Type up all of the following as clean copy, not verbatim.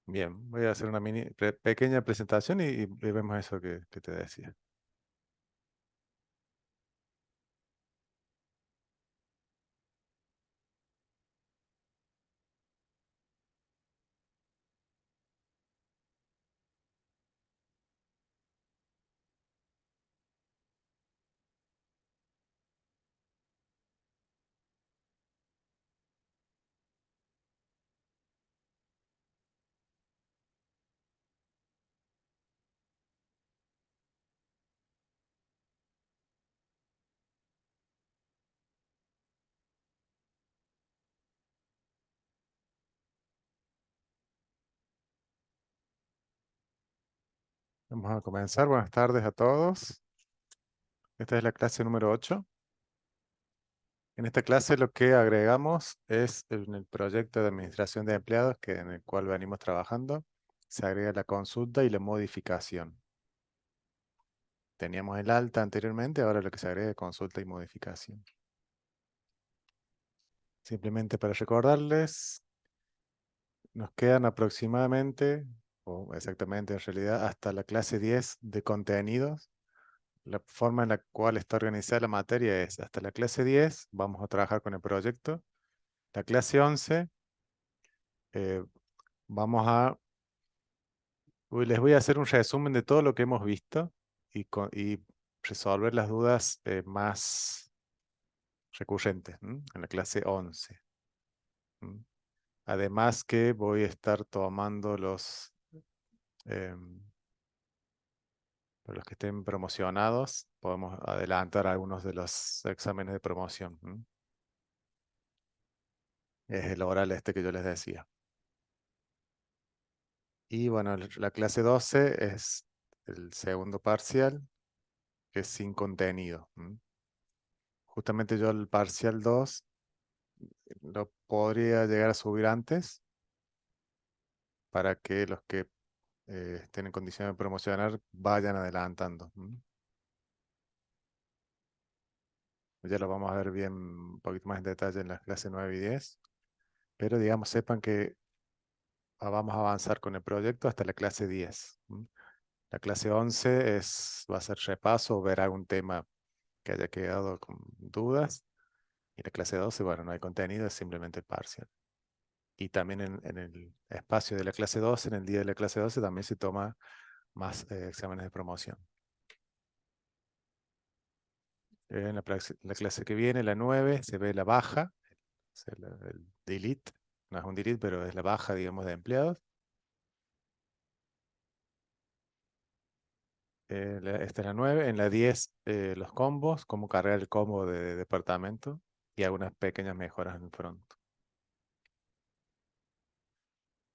Bien, voy a hacer una pequeña presentación y vemos eso que te decía. Vamos a comenzar. Buenas tardes a todos. Esta es la clase número 8. En esta clase lo que agregamos es en el proyecto de administración de empleados en el cual venimos trabajando. Se agrega la consulta y la modificación. Teníamos el alta anteriormente, ahora lo que se agrega es consulta y modificación. Simplemente para recordarles, nos quedan aproximadamente, o exactamente en realidad, hasta la clase 10 de contenidos. La forma en la cual está organizada la materia es, hasta la clase 10 vamos a trabajar con el proyecto. La clase 11 eh, vamos a, les voy a hacer un resumen de todo lo que hemos visto y resolver las dudas más recurrentes, en la clase 11. ¿M? Además que voy a estar tomando em, los que estén promocionados, podemos adelantar algunos de los exámenes de promoción. Es el oral este que yo les decía. Y bueno, la clase 12 es el segundo parcial, que es sin contenido. Justamente yo el parcial 2 lo podría llegar a subir antes para que los que estén en condición de promocionar vayan adelantando. Ya lo vamos a ver bien un poquito más en detalle en las clases 9 y 10. Pero digamos, sepan que vamos a avanzar con el proyecto hasta la clase 10. La clase 11 va a ser repaso o ver algún tema que haya quedado con dudas. Y la clase 12, bueno, no hay contenido, es simplemente parcial. Y también en el espacio de la clase 12, en el día de la clase 12, también se toma más exámenes de promoción. En la clase que viene, la 9, se ve la baja, es el delete, no es un delete, pero es la baja, digamos, de empleados. Esta es la 9. En la 10, los combos, cómo cargar el combo de departamento y algunas pequeñas mejoras en el front.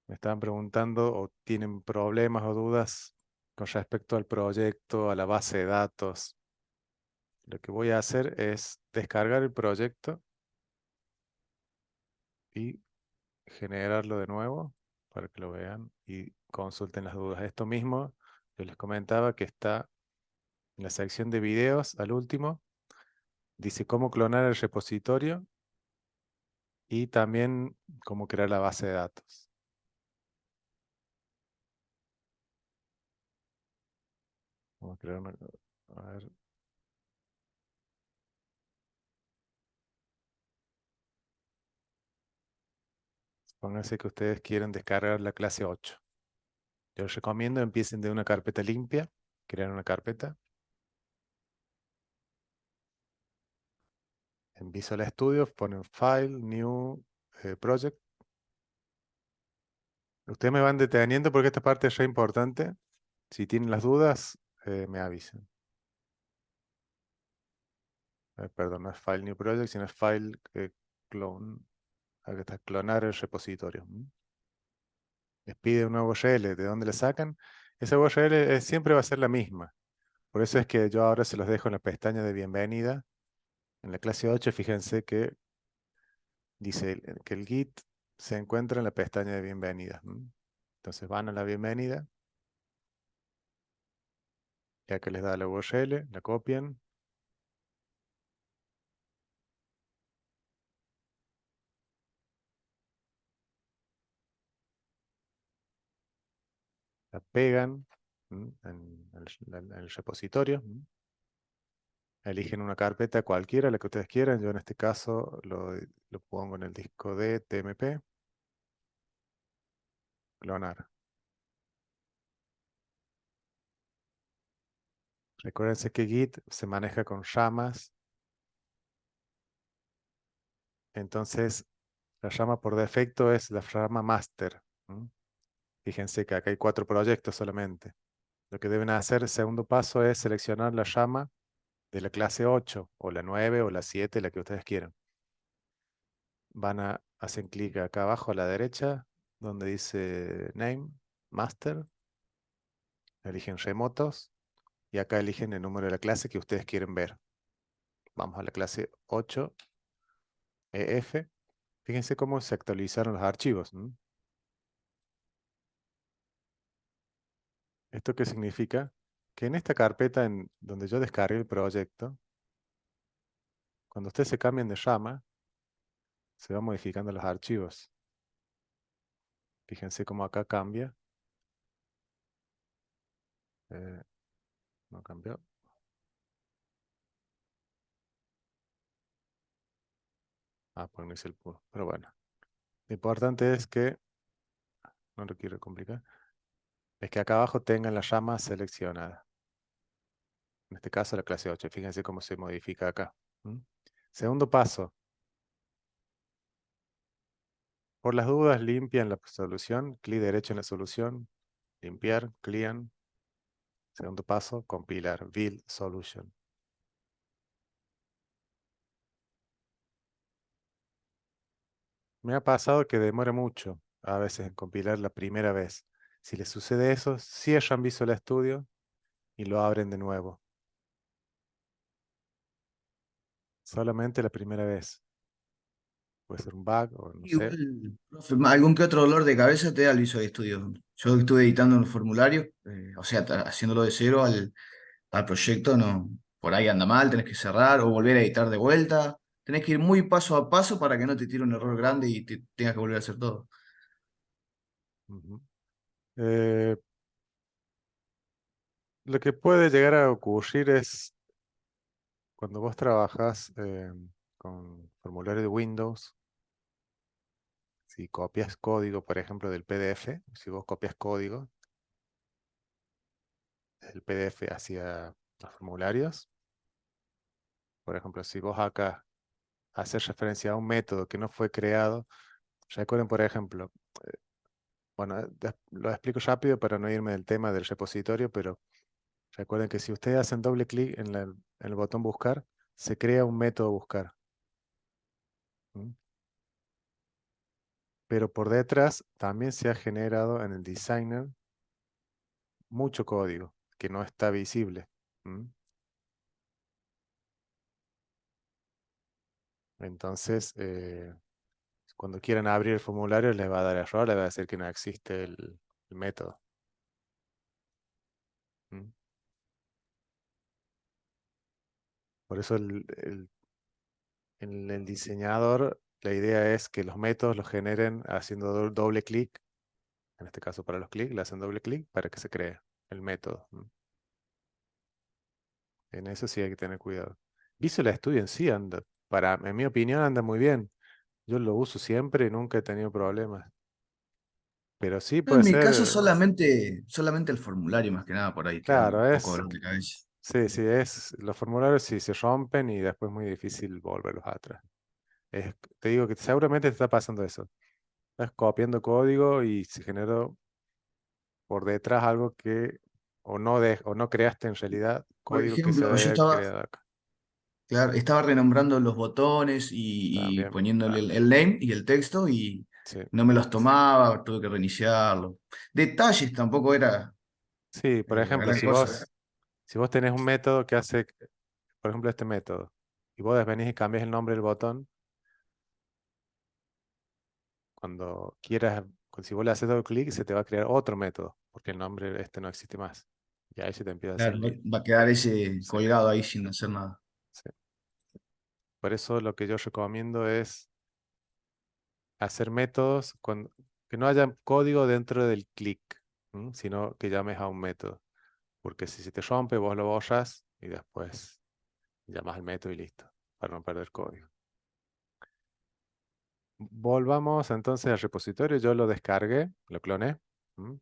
Me estaban preguntando o tienen problemas o dudas con respecto al proyecto, a la base de datos. Lo que voy a hacer es descargar el proyecto y generarlo de nuevo para que lo vean y consulten las dudas. Esto mismo, yo les comentaba que está en la sección de videos al último. Dice cómo clonar el repositorio y también cómo crear la base de datos. Vamos a crear una, a ver, pónganse que ustedes quieren descargar la clase 8. Yo les recomiendo empiecen de una carpeta limpia, crear una carpeta. En Visual Studio ponen File, New, Project. Ustedes me van deteniendo porque esta parte es re importante. Si tienen las dudas, me avisan. Perdón, no es File New Project, sino es File Clone. Acá está, clonar el repositorio. Les pide una URL, ¿de dónde le sacan? Esa URL siempre va a ser la misma. Por eso es que yo ahora se los dejo en la pestaña de bienvenida. En la clase 8, fíjense que dice que el Git se encuentra en la pestaña de bienvenida. Entonces van a la bienvenida, ya que les da la URL, la copian. la pegan en el repositorio. Eligen una carpeta cualquiera, la que ustedes quieran. Yo en este caso lo pongo en el disco de TMP. Clonar. Recuérdense que Git se maneja con llamas. Entonces, la llama por defecto es la llama master. Fíjense que acá hay 4 proyectos solamente. Lo que deben hacer, el segundo paso, es seleccionar la llama de la clase 8, o la 9, o la 7, la que ustedes quieran. Hacen clic acá abajo a la derecha, donde dice Name, Master. Eligen remotos, y acá eligen el número de la clase que ustedes quieren ver. Vamos a la clase 8, EF. Fíjense cómo se actualizaron los archivos. ¿Esto qué significa? Que en esta carpeta en donde yo descargué el proyecto, cuando ustedes se cambian de llama, se van modificando los archivos. Fíjense cómo acá cambia. Eh, no cambió. Pues no hice el pull. Pero bueno. Lo importante es que, no lo quiero complicar, es que acá abajo tengan la llama seleccionada. En este caso la clase 8. Fíjense cómo se modifica acá. Segundo paso. Por las dudas, limpian la solución. Clic derecho en la solución. Limpiar, clean. Segundo paso, compilar. Build solution. Me ha pasado que demora mucho a veces en compilar la primera vez. Si les sucede eso, cierran Visual Studio y lo abren de nuevo. Solamente la primera vez. Puede ser un bug o no sé. Igual, profe, algún que otro dolor de cabeza te da el Visual Studio. Yo estuve editando un formulario, o sea, haciéndolo de cero al proyecto, no, por ahí anda mal, tenés que cerrar o volver a editar de vuelta. Tenés que ir muy paso a paso para que no te tire un error grande y te tengas que volver a hacer todo. Ujú. Eh, lo que puede llegar a ocurrir es cuando vos trabajas con formulario de Windows, si copias código, por ejemplo, del PDF, si vos copias código del PDF hacia los formularios, por ejemplo, si vos acá haces referencia a un método que no fue creado, recuerden, por ejemplo, bueno, lo explico rápido para no irme del tema del repositorio, pero recuerden que si ustedes hacen doble clic en el botón buscar, se crea un método buscar. ¿Mm? Pero por detrás también se ha generado en el designer mucho código que no está visible. ¿Mm? Entonces, cuando quieran abrir el formulario les va a dar error, les va a decir que no existe el método. ¿Mm? Por eso en el diseñador la idea es que los métodos los generen haciendo doble clic. En este caso para los clics, le hacen doble clic para que se cree el método. En eso sí hay que tener cuidado. Visual Studio en sí anda, en mi opinión anda muy bien. Yo lo uso siempre y nunca he tenido problemas. Pero sí No, puede en mi caso ser, solamente el formulario más que nada por ahí te da claro, un poco de dolor de cabeza. sí, sí, los formularios sí se rompen y después es muy difícil volverlos atrás. Te digo que seguramente te está pasando eso. Estás copiando código y se generó por detrás algo que o no creaste en realidad Por código que se ejemplo, debe yo haber estaba, creado acá. claro, estaba renombrando los botones y También. poniéndole el name y el texto y Sí. no me los tomaba, tuve que reiniciarlo. Detalles tampoco era Sí, por la ejemplo, gran cosa. si vos tenés un método que hace, por ejemplo, este método, y vos venís y cambias el nombre del botón, cuando quieras, si vos le haces doble clic, se te va a crear otro método, porque el nombre este no existe más. Y ahí se te empieza a hacer Claro, lío. va a quedar ese Sí, colgado ahí sin hacer nada. sí. Por eso lo que yo recomiendo es hacer métodos que no haya código dentro del clic. sino que llames a un método. Porque si se te rompe, vos lo borras y después llamas al método y listo, para no perder código. Volvamos entonces al repositorio. Yo lo descargué, lo cloné, ¿m?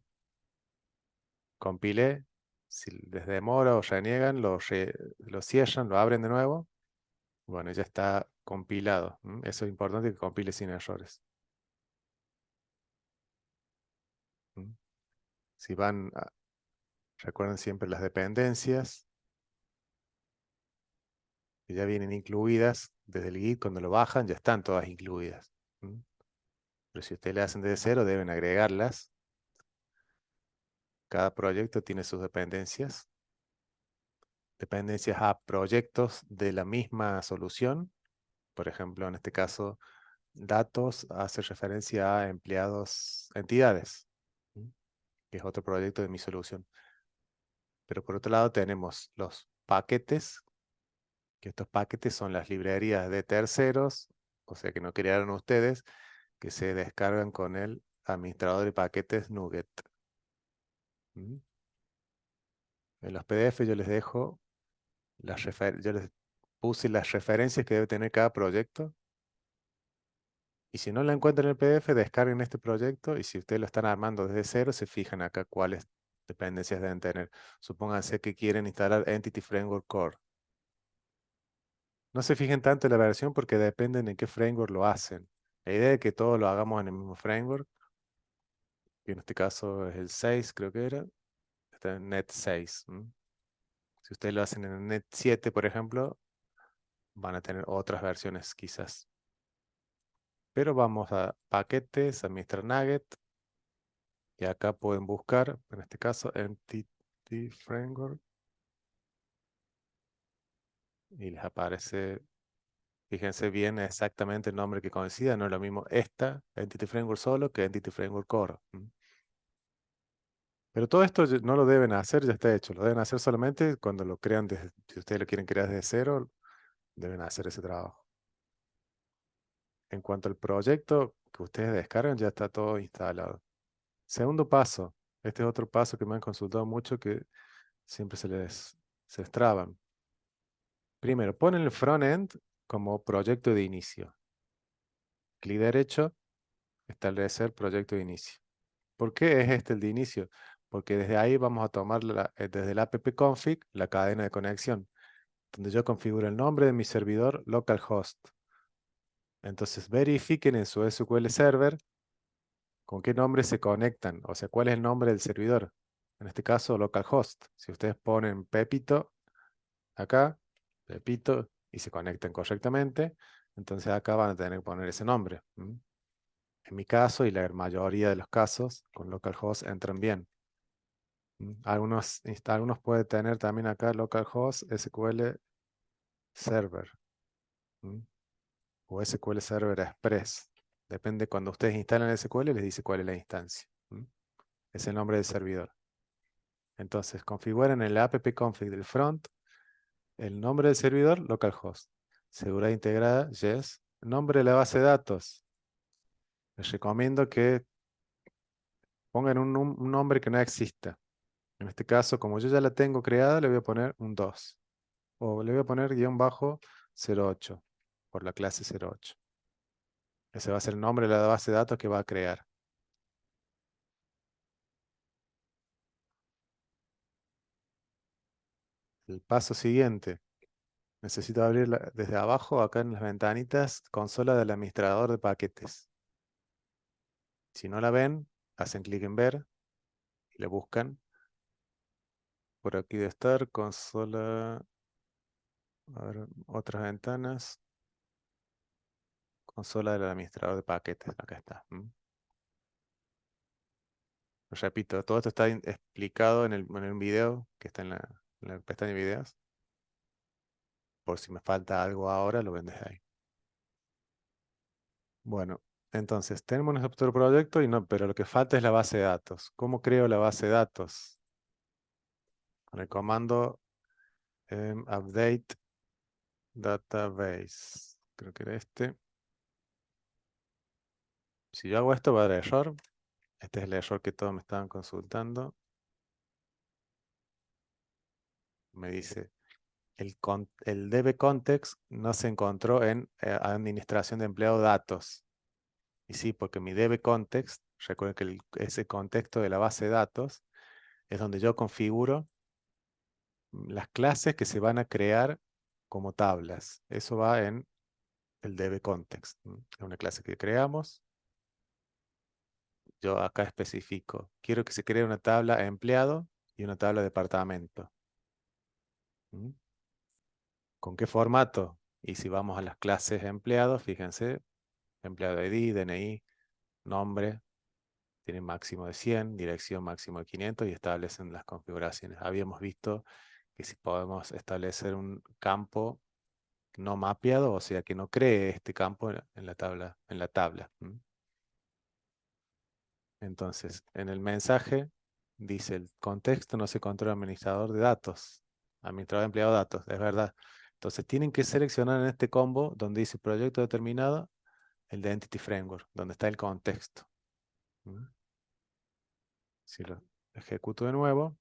Compilé. Si les demora o reniegan, lo cierran, lo abren de nuevo. Bueno, ya está compilado. Eso es importante que compile sin errores. ¿M? Si van, recuerden siempre las dependencias que ya vienen incluidas desde el Git. Cuando lo bajan, ya están todas incluidas. ¿M? Pero si ustedes le hacen desde cero, deben agregarlas. Cada proyecto tiene sus dependencias. Dependencias a proyectos de la misma solución. Por ejemplo, en este caso, datos hace referencia a empleados, entidades, ¿m? Que es otro proyecto de mi solución. Pero por otro lado tenemos los paquetes, que estos paquetes son las librerías de terceros, o sea que no crearon ustedes, que se descargan con el administrador de paquetes NuGet. ¿M? En los PDF yo les dejo yo les puse las referencias que debe tener cada proyecto. Y si no la encuentran en el PDF, descarguen este proyecto y si ustedes lo están armando desde cero, se fijan acá cuáles dependencias deben tener. Supónganse que quieren instalar Entity Framework Core. No se fijen tanto en la versión porque dependen en qué framework lo hacen. La idea es que todos lo hagamos en el mismo framework, que en este caso es el 6, creo que era. Está en Net 6. Si ustedes lo hacen en el Net 7, por ejemplo, van a tener otras versiones quizás. Pero vamos a paquetes, administrar Nugget. Y acá pueden buscar, en este caso, Entity Framework. Y les aparece, fíjense bien exactamente el nombre que coincida. No es lo mismo esta Entity Framework solo que Entity Framework Core. Pero todo esto no lo deben hacer, ya está hecho. Lo deben hacer solamente cuando lo crean, si ustedes lo quieren crear desde cero, deben hacer ese trabajo. En cuanto al proyecto que ustedes descargan, ya está todo instalado. Segundo paso, este es otro paso que me han consultado mucho que siempre se les traban. Primero, ponen el frontend como proyecto de inicio. Clic derecho, establecer proyecto de inicio. ¿Por qué es este el de inicio? Porque desde ahí vamos a tomar desde el app-config la cadena de conexión, donde yo configuro el nombre de mi servidor localhost. Entonces verifiquen en su SQL Server con qué nombre se conectan, o sea, cuál es el nombre del servidor. En este caso, localhost. Si ustedes ponen Pepito acá, Pepito, y se conectan correctamente, entonces acá van a tener que poner ese nombre. En mi caso y la mayoría de los casos, con localhost entran bien. Algunos pueden tener también acá localhost SQL Server, ¿m? O SQL Server Express. Depende, cuando ustedes instalan SQL, les dice cuál es la instancia. Es el nombre del servidor. Entonces, configuran en el app-config del front el nombre del servidor, localhost. Seguridad integrada, yes. Nombre de la base de datos. Les recomiendo que pongan un nombre que no exista. En este caso, como yo ya la tengo creada, le voy a poner un 2. O le voy a poner -08 por la clase 08. Ese va a ser el nombre de la base de datos que va a crear. El paso siguiente. Necesito abrir desde abajo, acá en las ventanitas, consola del administrador de paquetes. Si no la ven, hacen clic en ver y le buscan. Por aquí debe estar, consola, a ver, otras ventanas, consola del administrador de paquetes. Acá está. Repito, todo esto está explicado en el video que está en la pestaña de videos. Por si me falta algo ahora, lo ven desde ahí. Bueno, entonces tenemos nuestro proyecto, pero lo que falta es la base de datos. ¿Cómo creo la base de datos? Con el comando update database. Creo que era este. Si yo hago esto va a dar error. Este es el error que todos me estaban consultando. Me dice, el DB context no se encontró en administración de empleado datos. Y sí, porque mi DB context, recuerden que ese contexto de la base de datos es donde yo configuro las clases que se van a crear como tablas. Eso va en el DB context. Es una clase que creamos. Yo acá especifico, quiero que se cree una tabla empleado y una tabla departamento. ¿Mm? ¿Con qué formato? Y si vamos a las clases empleados, fíjense, empleado ID, DNI, nombre, tienen máximo de 100, dirección máximo de 500 y establecen las configuraciones. Habíamos visto que si podemos establecer un campo no mapeado, o sea, que no cree este campo en la tabla, ¿Mm? Entonces, en el mensaje dice el contexto no se controla administrador de datos, administrador de empleado de datos, es verdad. Entonces, tienen que seleccionar en este combo donde dice proyecto determinado el de Entity Framework, donde está el contexto. ¿Mm? Si lo ejecuto de nuevo,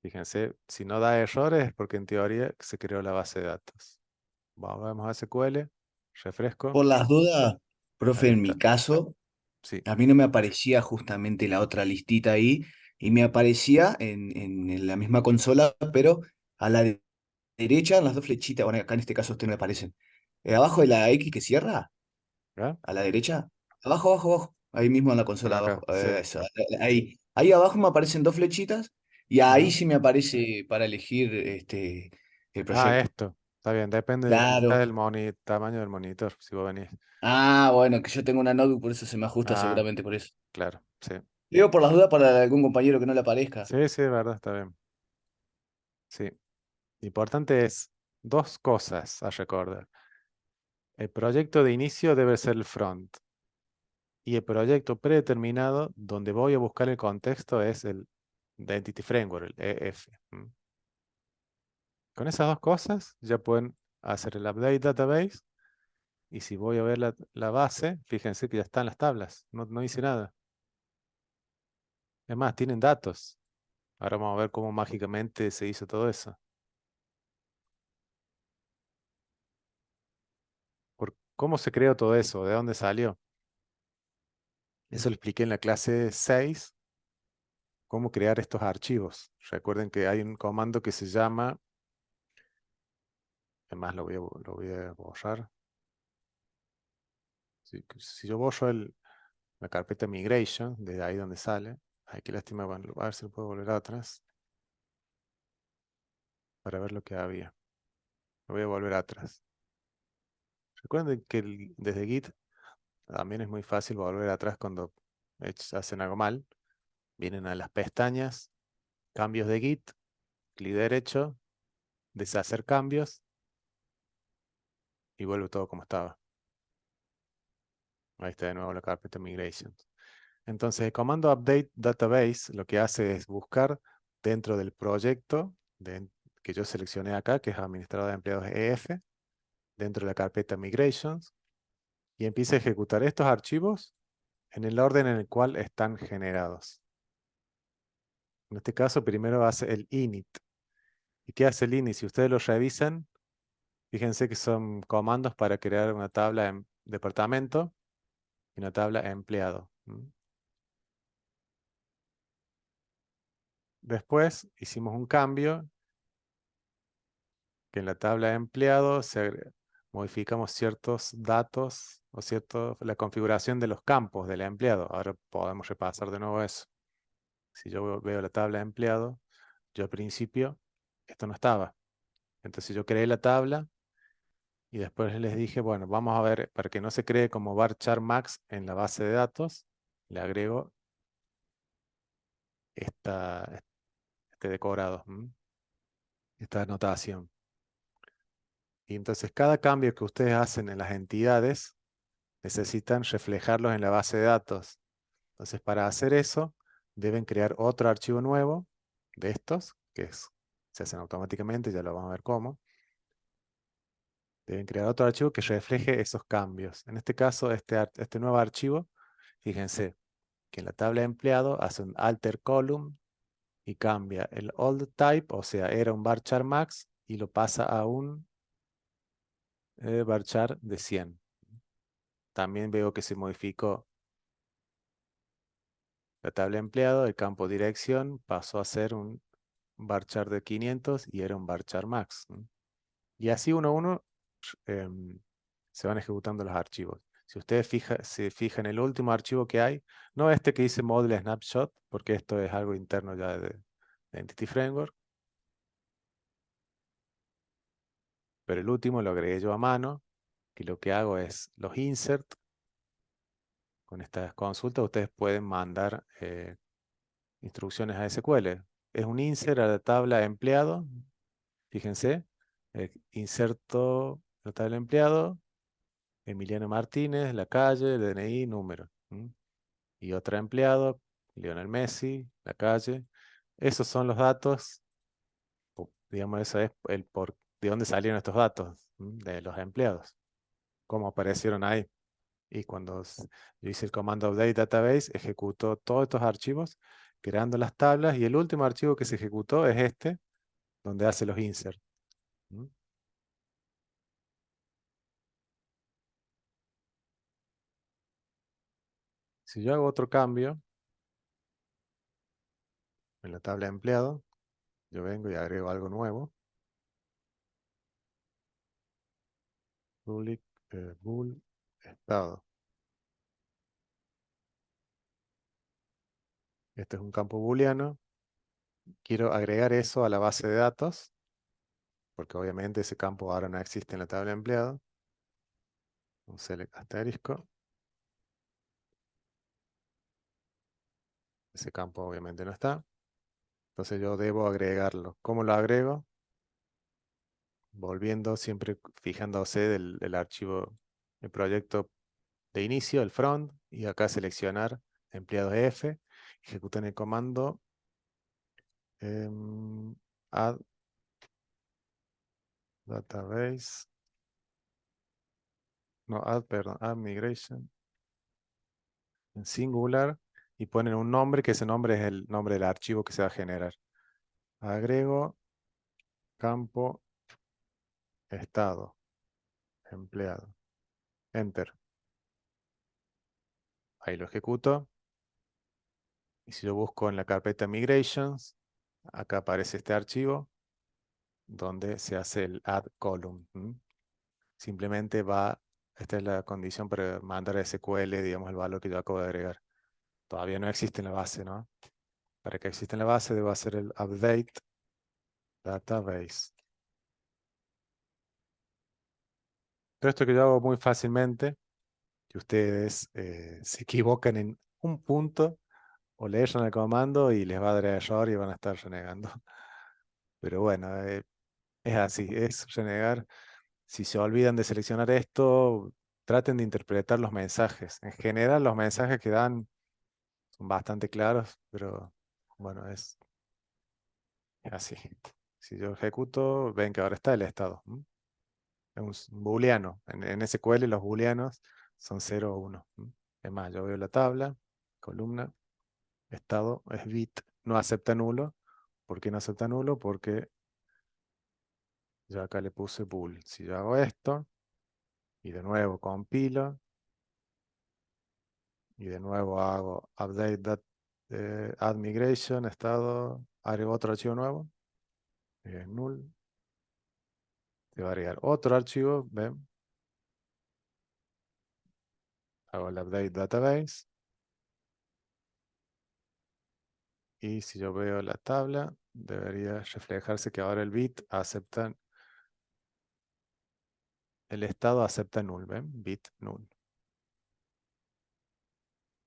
fíjense, si no da errores es porque en teoría se creó la base de datos. Vamos a SQL, refresco, Por las dudas, profe, ahí en mi está. caso, Sí, a mí no me aparecía justamente la otra listita ahí y me aparecía en la misma consola, pero a la derecha, en las dos flechitas, bueno, acá en este caso a usted no le aparecen. Abajo de la X que cierra, ¿ya? a la derecha, abajo, abajo, abajo, ahí mismo en la consola, Acá, abajo, sí. eso, ahí abajo me aparecen dos flechitas y ahí Ajá. sí me aparece para elegir el Ah, proyecto. esto. Está bien, depende quizá Claro. del tamaño del monitor, si vos venís. Ah, bueno, que yo tengo una notebook, por eso se me ajusta Ah, seguramente por eso. claro, sí. Digo por las dudas para algún compañero que no le aparezca. Sí, sí, de verdad, está bien. Sí. Importante es dos cosas a recordar. El proyecto de inicio debe ser el front. Y el proyecto predeterminado, donde voy a buscar el contexto, es el Entity Framework, el EF. Con esas dos cosas ya pueden hacer el update database. Y si voy a ver la base, fíjense que ya están las tablas. No, no hice nada. Es más, tienen datos. Ahora vamos a ver cómo mágicamente se hizo todo eso. ¿Cómo se creó todo eso? ¿De dónde salió? Eso lo expliqué en la clase 6, cómo crear estos archivos. Recuerden que hay un comando que se llama, además lo voy a borrar. Si yo borro la carpeta migration, de ahí donde sale, ay, qué lástima, bueno, a ver si lo puedo volver atrás para ver lo que había. Lo voy a volver atrás. Recuerden que desde Git también es muy fácil volver atrás cuando hacen algo mal. Vienen a las pestañas, cambios de Git, clic derecho, deshacer cambios y vuelve todo como estaba. Ahí está de nuevo la carpeta migration. Entonces, el comando update database lo que hace es buscar dentro del proyecto que yo seleccioné acá, que es administrador de empleados EF, dentro de la carpeta migrations, y empieza a ejecutar estos archivos en el orden en el cual están generados. En este caso, primero hace el init. ¿Y qué hace el init? Si ustedes lo revisan, fíjense que son comandos para crear una tabla en departamento y una tabla empleado. Después hicimos un cambio que en la tabla de empleado modificamos ciertos datos o la configuración de los campos del empleado. Ahora podemos repasar de nuevo eso. Si yo veo la tabla de empleado, yo al principio esto no estaba. Entonces yo creé la tabla y después les dije, bueno, vamos a ver, para que no se cree como varchar max en la base de datos, le agrego este decorado, esta anotación. Y entonces cada cambio que ustedes hacen en las entidades necesitan reflejarlos en la base de datos. Entonces para hacer eso deben crear otro archivo nuevo de estos, se hacen automáticamente, ya lo vamos a ver cómo. Deben crear otro archivo que refleje esos cambios. En este caso, este nuevo archivo, fíjense que en la tabla de empleado hace un alter column y cambia el old type, o sea, era un varchar max, y lo pasa a un varchar de 100. También veo que se modificó la tabla de empleado, el campo dirección pasó a ser un varchar de 500 y era un varchar max. Y así uno a uno em, se van ejecutando los archivos. Si ustedes se fijan en el último archivo que hay, no este que dice model snapshot, porque esto es algo interno ya de Entity Framework, pero el último lo agregué yo a mano, que lo que hago es los insert. Con estas consultas ustedes pueden mandar instrucciones a SQL. Es un insert a la tabla empleado. Fíjense, inserto la tabla empleado, Emiliano Martínez, la calle, el DNI, número. Y otro empleado, Lionel Messi, la calle. Esos son los datos, digamos, eso es de dónde salieron estos datos, de los empleados, cómo aparecieron ahí. Y cuando yo hice el comando update database, ejecutó todos estos archivos, creando las tablas, y el último archivo que se ejecutó es este, donde hace los insert. ¿Mm? Si yo hago otro cambio en la tabla de empleado, yo vengo y agrego algo nuevo, public bool estado. Este es un campo booleano. Quiero agregar eso a la base de datos, porque obviamente ese campo ahora no existe en la tabla de empleado. Un select asterisco. Ese campo obviamente no está. Entonces yo debo agregarlo. ¿Cómo lo agrego? Volviendo, siempre fijándose del archivo, el proyecto de inicio, el front, y acá seleccionar empleados F, ejecutan el comando add database, no, perdón, add migration, en singular, y ponen un nombre, que ese nombre es el nombre del archivo que se va a generar. Agrego campo estado, empleado, enter. Ahí lo ejecuto. Y si yo busco en la carpeta migrations, acá aparece este archivo donde se hace el add column. Simplemente esta es la condición para mandar a SQL, digamos, el valor que yo acabo de agregar. Todavía no existe en la base, ¿no? Para que exista en la base, debo hacer el update database. Todo esto que yo hago muy fácilmente, que ustedes se equivocan en un punto o le erran el comando y les va a dar error y van a estar renegando. Pero bueno, es así, es renegar. Si se olvidan de seleccionar esto, traten de interpretar los mensajes. En general, los mensajes que dan son bastante claros, pero bueno, es así. Si yo ejecuto, ven que ahora está el estado. Es un booleano. En SQL los booleanos son 0 o 1. Es más, yo veo la tabla, columna, estado es bit, no acepta nulo. ¿Por qué no acepta nulo? Porque yo acá le puse bool. Si yo hago esto, y de nuevo compilo, y de nuevo hago update add migration, estado, agrego otro archivo nuevo, null, te va a agregar otro archivo, ven, hago el update database, y si yo veo la tabla, debería reflejarse que ahora el bit acepta, el estado acepta null, ven, bit null.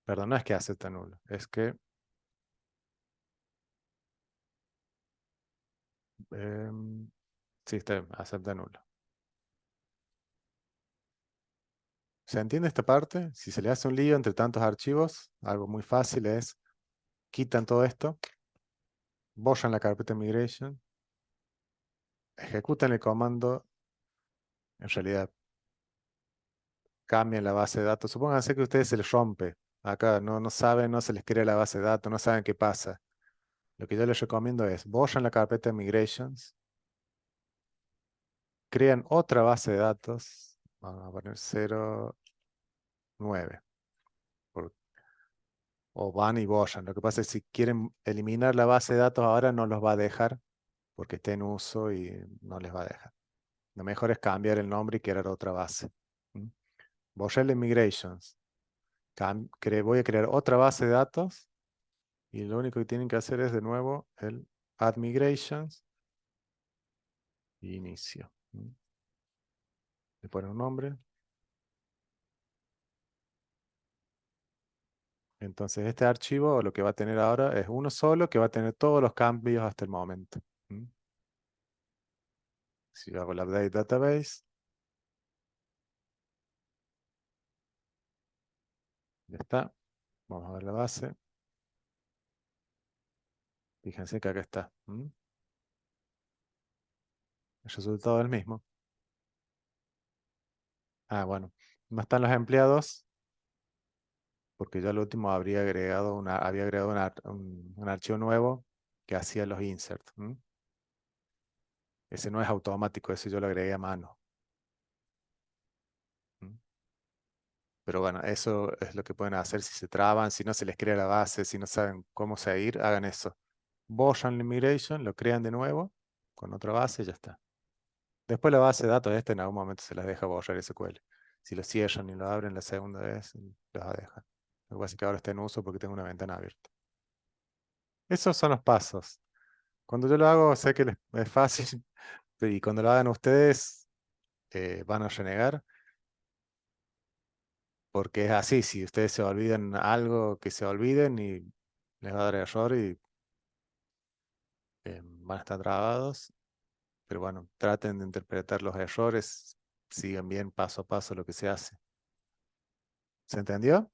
Perdón, no es que acepta null, es que sí, está bien, acepta null. ¿Se entiende esta parte? Si se le hace un lío entre tantos archivos, algo muy fácil es, quitan todo esto, borran la carpeta migration, ejecutan el comando En realidad, cambian la base de datos. Supónganse que a ustedes se les rompe. Acá no saben, no se les crea la base de datos, no saben qué pasa. Lo que yo les recomiendo es, borran la carpeta de migrations, crean otra base de datos, vamos a poner 09, por- o van y borran. Lo que pasa es que si quieren eliminar la base de datos ahora no los va a dejar porque está en uso y no les va a dejar. Lo mejor es cambiar el nombre y crear otra base. ¿Mm? Borré la migrations. Voy a crear otra base de datos y lo único que tienen que hacer es de nuevo el add migrations y inicio. ¿Mm? Le ponen un nombre. Entonces este archivo lo que va a tener ahora es uno solo que va a tener todos los cambios hasta el momento. ¿Mm? Si yo hago el update database, ya está. Vamos a ver la base. Fíjense que acá está. ¿Mm? El resultado es el mismo. Ah, bueno. No están los empleados porque yo al último había agregado un archivo nuevo que hacía los inserts. ¿Mm? Ese no es automático, ese yo lo agregué a mano. ¿Mm? Pero bueno, eso es lo que pueden hacer si se traban, si no se les crea la base, si no saben cómo seguir, hagan eso. Borran la migration, lo crean de nuevo con otra base y ya está. Después la base de datos esta en algún momento se las deja borrar SQL. Si lo cierran y lo abren la segunda vez, los dejan. Lo que pasa es que ahora está en uso porque tengo una ventana abierta. Esos son los pasos. Cuando yo lo hago, sé que es fácil, y cuando lo hagan ustedes, van a renegar, porque es así. Si ustedes se olvidan algo, que se olviden y les va a dar error y van a estar trabados. Pero bueno, traten de interpretar los errores, sigan bien paso a paso lo que se hace. ¿Se entendió?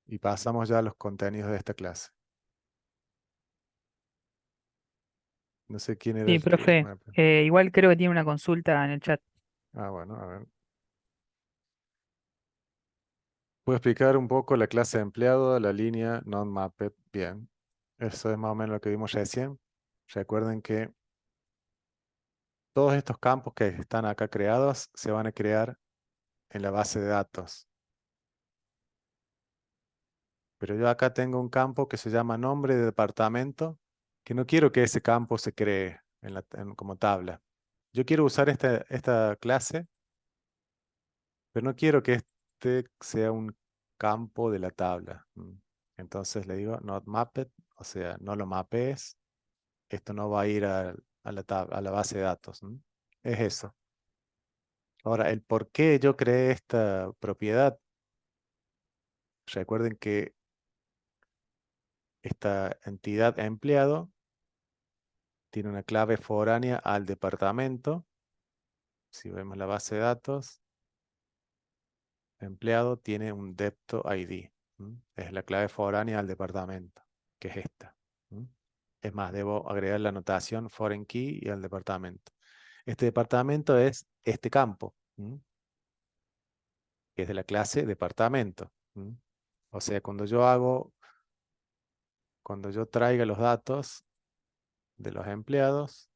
Y pasamos ya a los contenidos de esta clase. No sé quién era Sí, el que profe, igual creo que tiene una consulta en el chat. Ah, bueno, a ver. Voy a explicar un poco la clase de empleado, la línea non-mapped. Bien. Eso es más o menos lo que vimos recién. Recuerden que todos estos campos que están acá creados se van a crear en la base de datos. Pero yo acá tengo un campo que se llama nombre de departamento, que no quiero que ese campo se cree como tabla. Yo quiero usar esta clase, pero no quiero que este sea un campo de la tabla. Entonces le digo not mapped, o sea, no lo mapees. Esto no va a ir a la base de datos. Es eso. Ahora, el por qué yo creé esta propiedad. Recuerden que esta entidad empleado tiene una clave foránea al departamento. Si vemos la base de datos, empleado tiene un depto ID. Es la clave foránea al departamento, que es esta. ¿Mm? Es más, debo agregar la anotación foreign key y al departamento. Este departamento es este campo, que es de la clase departamento. O sea, cuando yo traiga los datos de los empleados,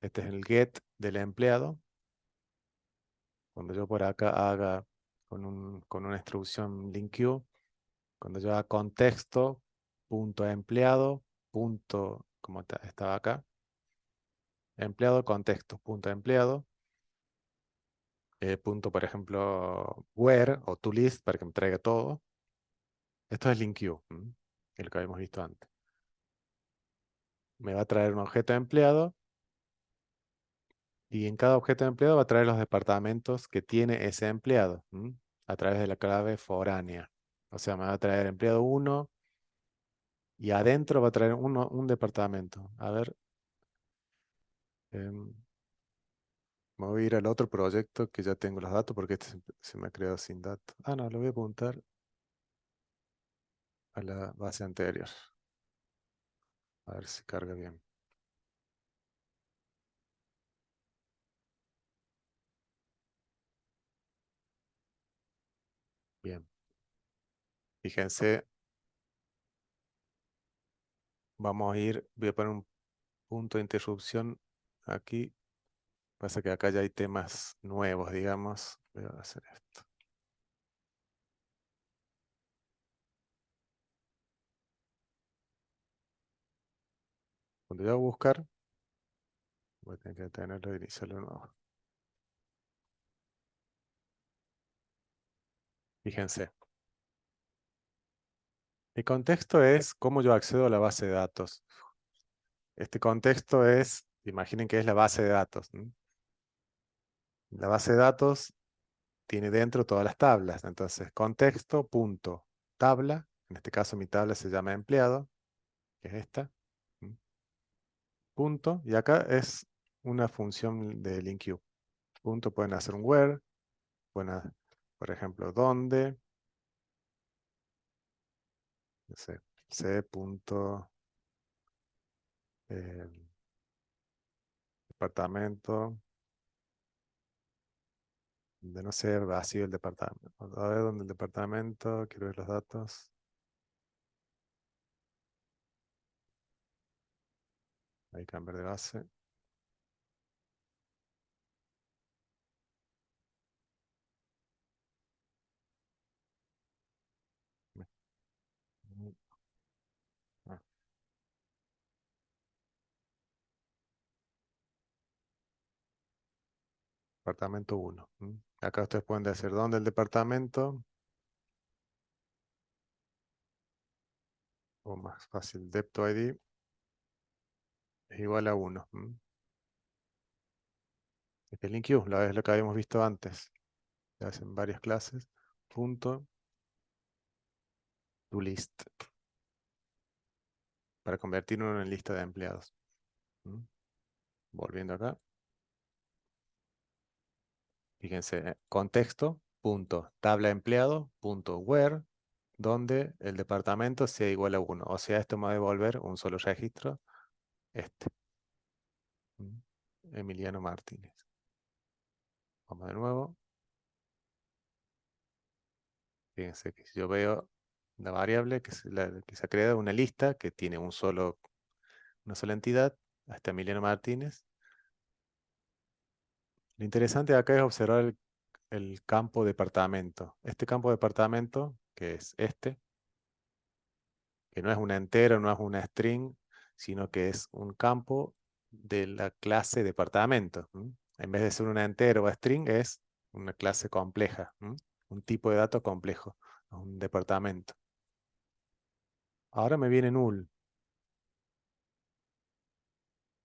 este es el get del empleado. Cuando yo por acá haga con una instrucción linkQ, cuando yo haga contexto, punto empleado, punto, como estaba acá, empleado, contexto, punto empleado, punto, por ejemplo, where o toList para que me traiga todo. Esto es linkQ, que es lo que habíamos visto antes. Me va a traer un objeto de empleado y en cada objeto de empleado va a traer los departamentos que tiene ese empleado, a través de la clave foránea. O sea, me va a traer empleado 1 y adentro va a traer un departamento. A ver, em, me voy a ir al otro proyecto que ya tengo los datos porque este se me ha creado sin datos. Ah, no, lo voy a apuntar a la base anterior. A ver si carga bien. Bien. Fíjense, voy a poner un punto de interrupción aquí. Pasa que acá ya hay temas nuevos, digamos. Voy a hacer esto. Cuando yo voy a buscar, voy a tener que detenerlo y iniciarlo de nuevo. Fíjense. Mi contexto es cómo yo accedo a la base de datos. Este contexto es, imaginen que es la base de datos, ¿no? La base de datos tiene dentro todas las tablas. Entonces, contexto, punto, tabla. En este caso mi tabla se llama empleado, que es esta. ¿Mm? Punto. Y acá es una función de LINQ. Punto, pueden hacer un where. Pueden, por ejemplo, donde. No sé, c punto eh, departamento. De no ser vacío el departamento. A ver dónde el departamento. Quiero ver los datos. Ahí cambiar de base. Ah, departamento 1. Acá ustedes pueden decir dónde el departamento. O más fácil, depto ID es igual a 1. Este es LINQ, es lo que habíamos visto antes. Se hacen varias clases. Punto to list. Para convertirlo en lista de empleados. ¿Mm? Volviendo acá. Fíjense, contexto, punto, tabla empleado, punto where, donde el departamento sea igual a 1. O sea, esto me va a devolver un solo registro, este. Emiliano Martínez. Vamos de nuevo. Fíjense que si yo veo la variable que se ha creado una lista que tiene una sola entidad, hasta Emiliano Martínez. Lo interesante de acá es observar el campo departamento. Este campo departamento, que es este, que no es una entera, no es una string, sino que es un campo de la clase departamento. En vez de ser una entera o string, es una clase compleja, un tipo de dato complejo, un departamento. Ahora me viene null.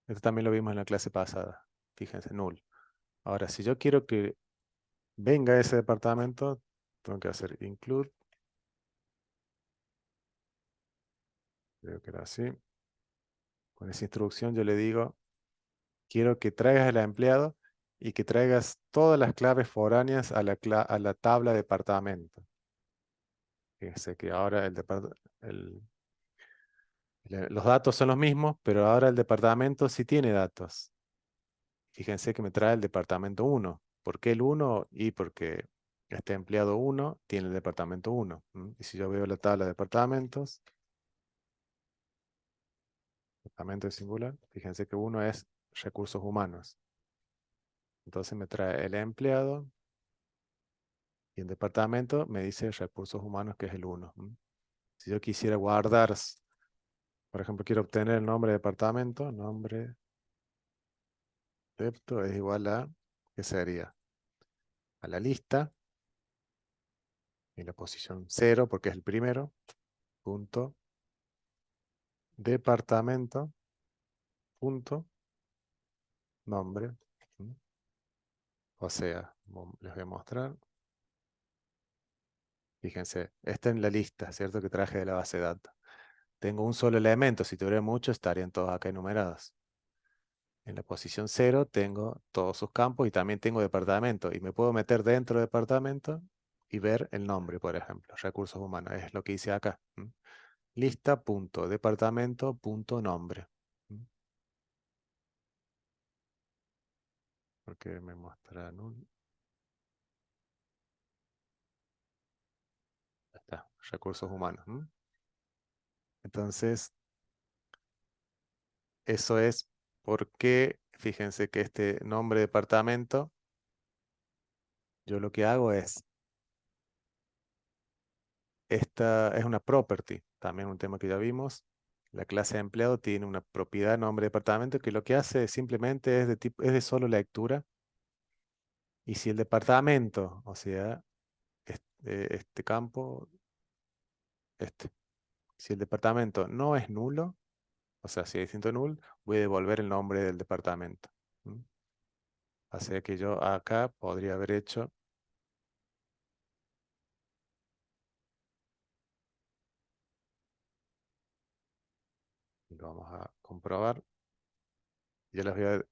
Esto también lo vimos en la clase pasada. Fíjense, null. Ahora, si yo quiero que venga ese departamento, tengo que hacer include. Creo que era así. Con esa instrucción yo le digo, quiero que traigas al empleado y que traigas todas las claves foráneas a la tabla departamento. Fíjense que ahora los datos son los mismos, pero ahora el departamento sí tiene datos. Fíjense que me trae el departamento 1. ¿Por qué el 1? Y porque este empleado 1 tiene el departamento 1. Y si yo veo la tabla de departamentos, departamento es singular, fíjense que 1 es recursos humanos. Entonces me trae el empleado y el departamento me dice recursos humanos, que es el 1. Si yo quisiera guardar, por ejemplo, quiero obtener el nombre de departamento, nombre depto es igual a, ¿qué sería? A la lista, en la posición 0, porque es el primero, punto, departamento, punto, nombre. O sea, les voy a mostrar. Fíjense, está en la lista, ¿cierto? Que traje de la base de datos. Tengo un solo elemento, si tuviera mucho estarían todos acá enumerados. En la posición 0 tengo todos sus campos y también tengo departamento. Y me puedo meter dentro de departamento y ver el nombre, por ejemplo. Recursos humanos, es lo que hice acá. Lista, punto, departamento, punto, nombre. Porque me muestra null. recursos humanos. Entonces, eso es porque, fíjense que este nombre de departamento, yo lo que hago es, esta es una property, también un tema que ya vimos. La clase de empleado tiene una propiedad nombre de departamento que lo que hace simplemente es de tipo, es de solo lectura. Y si el departamento, o sea, este campo, este, si el departamento no es nulo, o sea, si hay distinto null, voy a devolver el nombre del departamento. ¿Mm? O sea que yo acá podría haber hecho, y lo vamos a comprobar. Yo les voy a,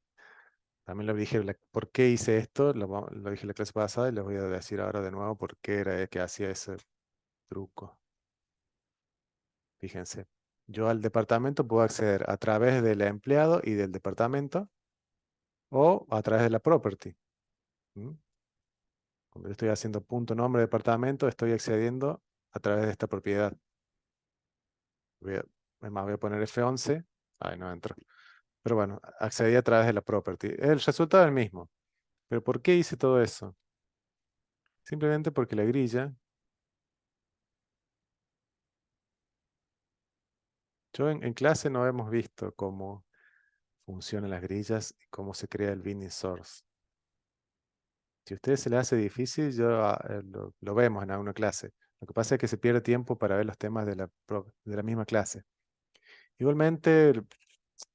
también les dije por qué hice esto, lo dije en la clase pasada y les voy a decir ahora de nuevo por qué era que hacía ese truco. Fíjense, yo al departamento puedo acceder a través del empleado y del departamento o a través de la property. ¿Mm? Cuando yo estoy haciendo punto nombre de departamento, estoy accediendo a través de esta propiedad. Además, voy a poner F11. Ay, no entro. Pero bueno, accedí a través de la property. El resultado es el mismo. ¿Pero por qué hice todo eso? Simplemente porque la grilla, en clase no hemos visto cómo funcionan las grillas y cómo se crea el binding source. Si a ustedes se les hace difícil, lo vemos en alguna clase. Lo que pasa es que se pierde tiempo para ver los temas de la misma clase. Igualmente,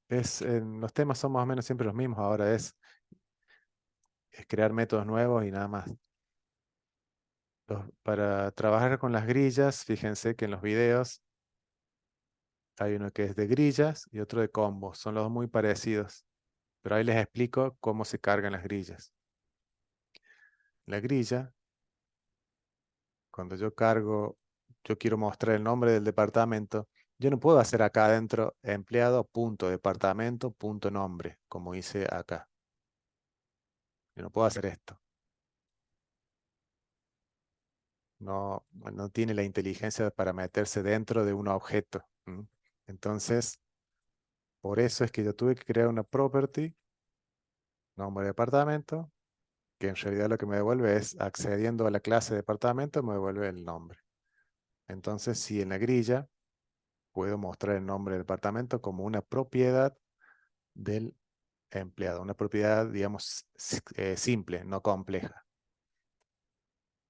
los temas son más o menos siempre los mismos. Ahora es crear métodos nuevos y nada más. Para trabajar con las grillas, fíjense que en los videos hay uno que es de grillas y otro de combos. Son los dos muy parecidos. Pero ahí les explico cómo se cargan las grillas. La grilla, cuando yo quiero mostrar el nombre del departamento, yo no puedo hacer acá adentro empleado.departamento.nombre, como hice acá. Yo no puedo hacer esto. No tiene la inteligencia para meterse dentro de un objeto. Entonces, por eso es que yo tuve que crear una property, nombre de departamento, que en realidad lo que me devuelve es accediendo a la clase de departamento, me devuelve el nombre. Entonces, si en la grilla puedo mostrar el nombre del departamento como una propiedad del empleado, una propiedad, digamos, simple, no compleja.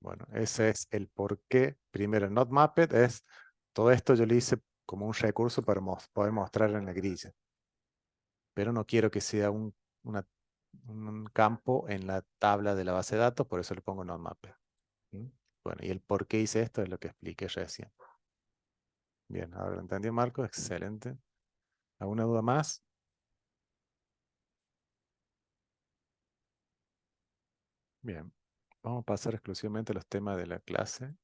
Bueno, ese es el por qué. Primero, el not mapped es todo esto yo lo hice como un recurso para poder mostrar en la grilla. Pero no quiero que sea un campo en la tabla de la base de datos, por eso le pongo not mapped. ¿Mm? Bueno, y el por qué hice esto es lo que expliqué recién. Bien, ahora lo entendió Marco, excelente. ¿Alguna duda más? Bien, vamos a pasar exclusivamente a los temas de la clase.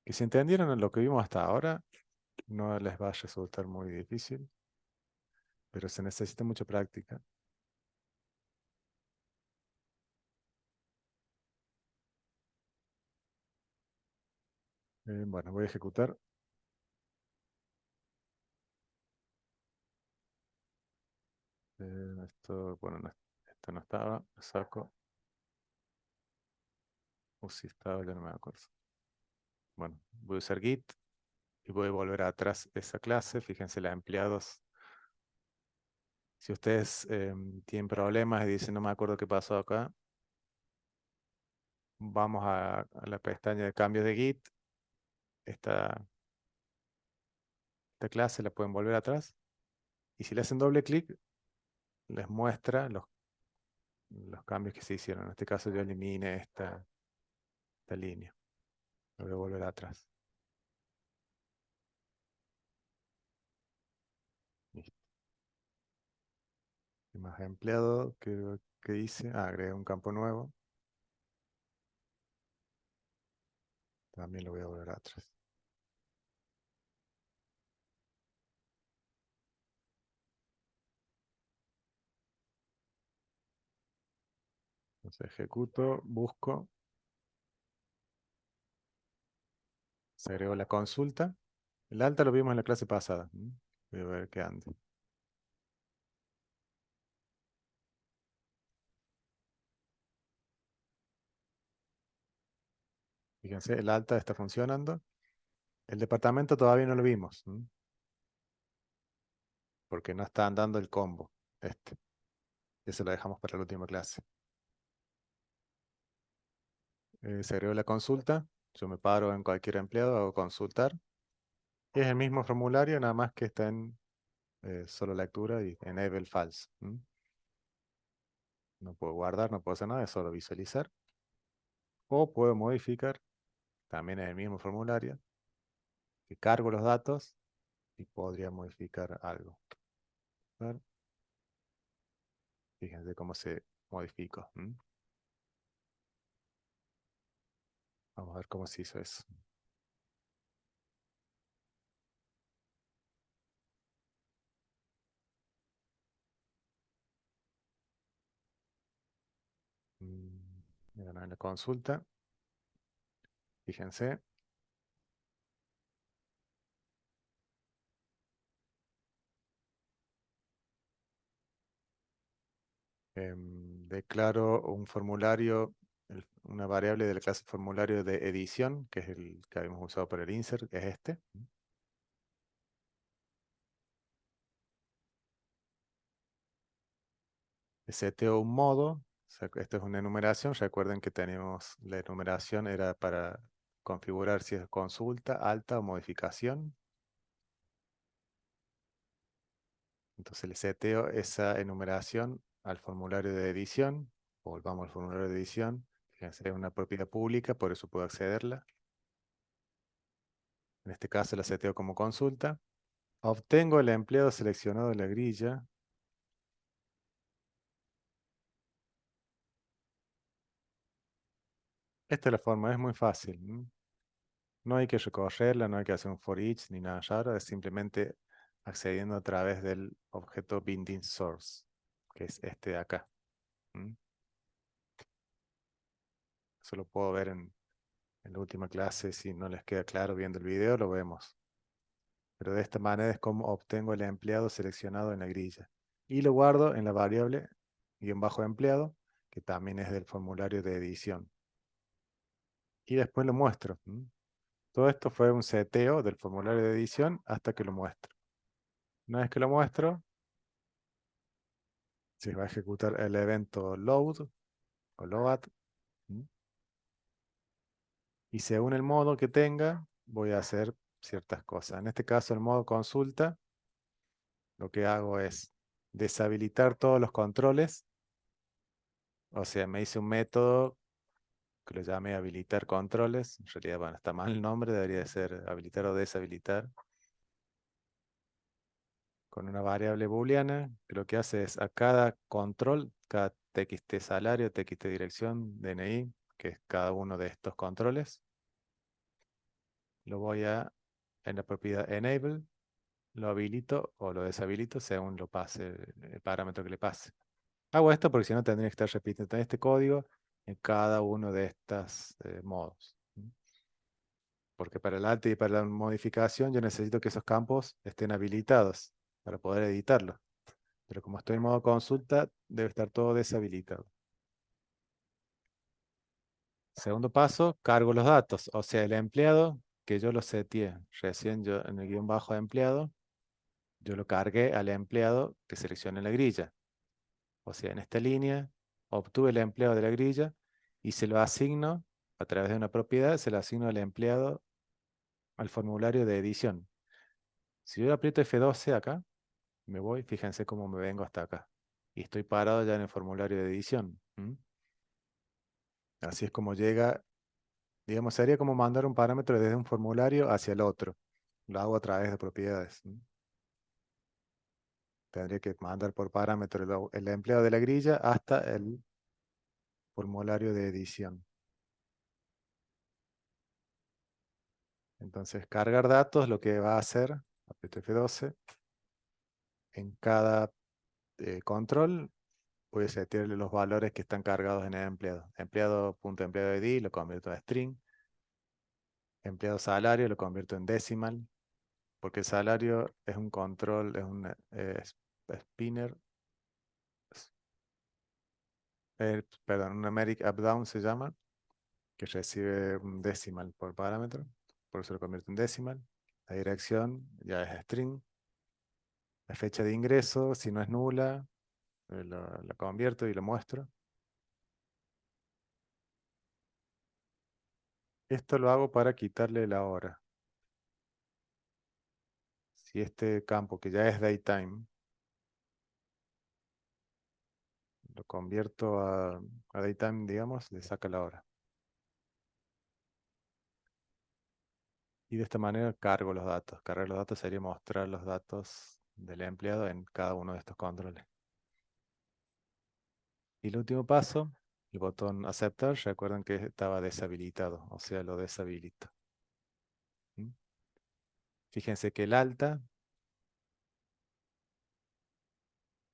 Que si entendieron lo que vimos hasta ahora, no les va a resultar muy difícil, pero se necesita mucha práctica. Bueno, voy a ejecutar. Esto, bueno, esto no estaba, lo saco. O si estaba, ya no me acuerdo. Bueno, voy a usar Git y voy a volver atrás esa clase. Fíjense, los empleados. Si ustedes tienen problemas y dicen, no me acuerdo qué pasó acá, vamos a la pestaña de cambios de Git. Esta, esta clase la pueden volver atrás. Y si le hacen doble clic, les muestra los cambios que se hicieron. En este caso yo elimine esta línea. Lo voy a volver atrás. Listo. Y más empleado que hice. Agregué un campo nuevo. También lo voy a volver atrás. Entonces ejecuto, busco. Se agregó la consulta. El alta lo vimos en la clase pasada. Voy a ver qué anda. Fíjense, el alta está funcionando. El departamento todavía no lo vimos, porque no están dando el combo. Este. Ese lo dejamos para la última clase. Se agregó la consulta. Yo me paro en cualquier empleado, hago consultar. Y es el mismo formulario, nada más que está en solo lectura y enable false. No puedo guardar, no puedo hacer nada, es solo visualizar. O puedo modificar, también en el mismo formulario, que cargo los datos y podría modificar algo. A ver, fíjense cómo se modificó. Vamos a ver cómo se hizo eso. Mira, en la consulta, fíjense, declaro un formulario, una variable de la clase formulario de edición, que es el que habíamos usado para el insert, que es este. Seteo un modo. Esto es una enumeración. Recuerden que tenemos la enumeración era para configurar si es consulta, alta o modificación. Entonces le seteo esa enumeración al formulario de edición. Volvamos al formulario de edición. Fíjense, es una propiedad pública, por eso puedo accederla. En este caso la seteo como consulta. Obtengo el empleado seleccionado de la grilla. Esta es la forma, es muy fácil. No hay que recorrerla, no hay que hacer un for each ni nada raro, es simplemente accediendo a través del objeto binding source, que es este de acá. Eso lo puedo ver en la última clase, si no les queda claro viendo el video, lo vemos. Pero de esta manera es como obtengo el empleado seleccionado en la grilla. Y lo guardo en la variable guión bajo empleado, que también es del formulario de edición. Y después lo muestro. Todo esto fue un seteo del formulario de edición hasta que lo muestro. Una vez que lo muestro, se va a ejecutar el evento load o load. Y según el modo que tenga, voy a hacer ciertas cosas. En este caso, el modo consulta, lo que hago es deshabilitar todos los controles. O sea, me hice un método que lo llame habilitar controles. En realidad, bueno, está mal el nombre, debería de ser habilitar o deshabilitar. Con una variable booleana, que lo que hace es a cada control, cada txt salario, txt dirección, DNI, que es cada uno de estos controles, lo voy a, en la propiedad enable, lo habilito o lo deshabilito según lo pase, el parámetro que le pase. Hago esto porque si no tendría que estar repitiendo este código en cada uno de estos modos. Porque para el alta y para la modificación yo necesito que esos campos estén habilitados para poder editarlos. Pero como estoy en modo consulta, debe estar todo deshabilitado. Segundo paso, cargo los datos. O sea, el empleado que yo lo seteé recién yo en el guión bajo de empleado, yo lo cargué al empleado que seleccione la grilla. O sea, en esta línea obtuve el empleado de la grilla y se lo asigno a través de una propiedad, se lo asigno al empleado al formulario de edición. Si yo aprieto F12 acá, me voy, fíjense cómo me vengo hasta acá. Y estoy parado ya en el formulario de edición. Así es como llega, digamos, sería como mandar un parámetro desde un formulario hacia el otro. Lo hago a través de propiedades. Tendría que mandar por parámetro el empleado de la grilla hasta el formulario de edición. Entonces, cargar datos, lo que va a hacer, aprieto F12, en cada control voy a setearle los valores que están cargados en el empleado. Empleado.empleado ID lo convierto a string. empleado salario lo convierto en decimal, porque el salario es un control, es un spinner, perdón, un numeric up-down se llama, que recibe un decimal por parámetro, por eso lo convierto en decimal. La dirección ya es string. La fecha de ingreso, si no es nula, la convierto y lo muestro. Esto lo hago para quitarle la hora. Si este campo que ya es datetime, lo convierto a datetime, digamos, le saca la hora. Y de esta manera cargo los datos. Cargar los datos sería mostrar los datos del empleado en cada uno de estos controles. Y el último paso, el botón aceptar, recuerden que estaba deshabilitado, o sea, lo deshabilito. ¿Mm? Fíjense que el alta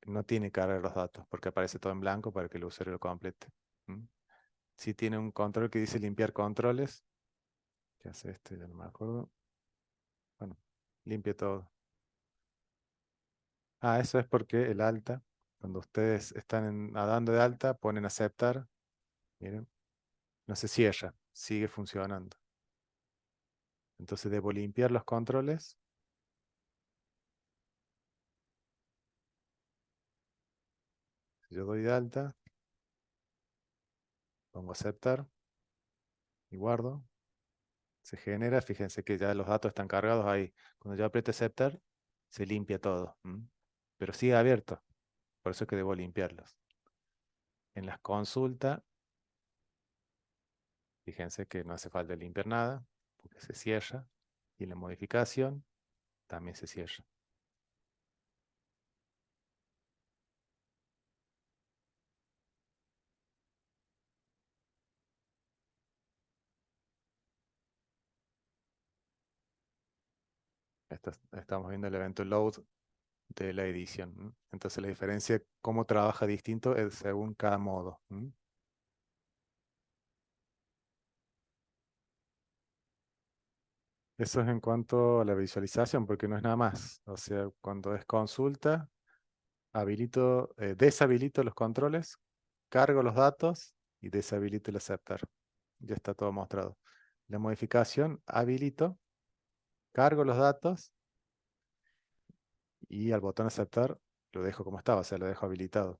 no tiene que cargar los datos porque aparece todo en blanco para que el usuario lo complete. ¿Mm? Si tiene un control que dice limpiar controles, ¿qué hace este? Ya no me acuerdo. Bueno, limpia todo. Ah, eso es porque el alta, cuando ustedes están dando de alta, ponen aceptar, miren, no se cierra, sigue funcionando. Entonces debo limpiar los controles. Si yo doy de alta, pongo aceptar y guardo. Se genera, fíjense que ya los datos están cargados ahí. Cuando yo aprieto aceptar, se limpia todo. Pero sigue abierto, por eso es que debo limpiarlos. En las consultas, fíjense que no hace falta limpiar nada, porque se cierra. Y en la modificación, también se cierra. Estamos viendo el evento load de la edición. Entonces la diferencia, cómo trabaja distinto es según cada modo. Eso es en cuanto a la visualización, porque no es nada más. O sea, cuando es consulta, deshabilito los controles, cargo los datos y deshabilito el aceptar. Ya está todo mostrado. La modificación, habilito, cargo los datos y al botón aceptar lo dejo como estaba, o sea, lo dejo habilitado.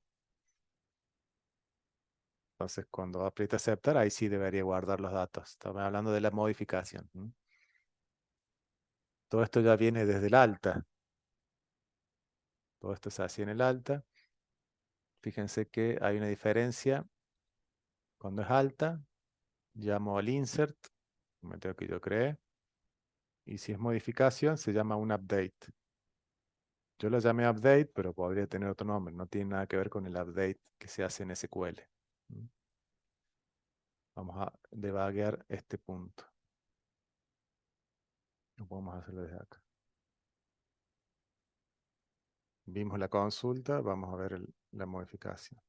Entonces, cuando apriete aceptar, ahí sí debería guardar los datos. Estamos hablando de la modificación. Todo esto ya viene desde el alta. Todo esto se hacía en el alta. Fíjense que hay una diferencia. Cuando es alta, llamo al insert, un método que yo creé. Y si es modificación, se llama un update. Yo lo llamé update, pero podría tener otro nombre. No tiene nada que ver con el update que se hace en SQL. Vamos a debuguear este punto. Lo podemos hacerlo desde acá. Vimos la consulta, vamos a ver la modificación.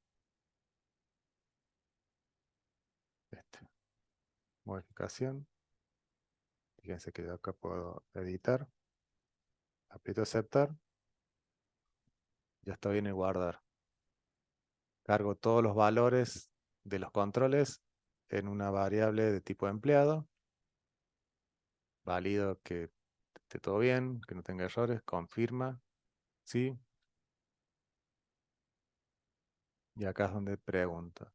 Modificación. Fíjense que yo acá puedo editar. Aprieto aceptar. Ya está bien el guardar. Cargo todos los valores de los controles en una variable de tipo empleado. Valido que esté todo bien, que no tenga errores. Confirma. Sí. Y acá es donde pregunta.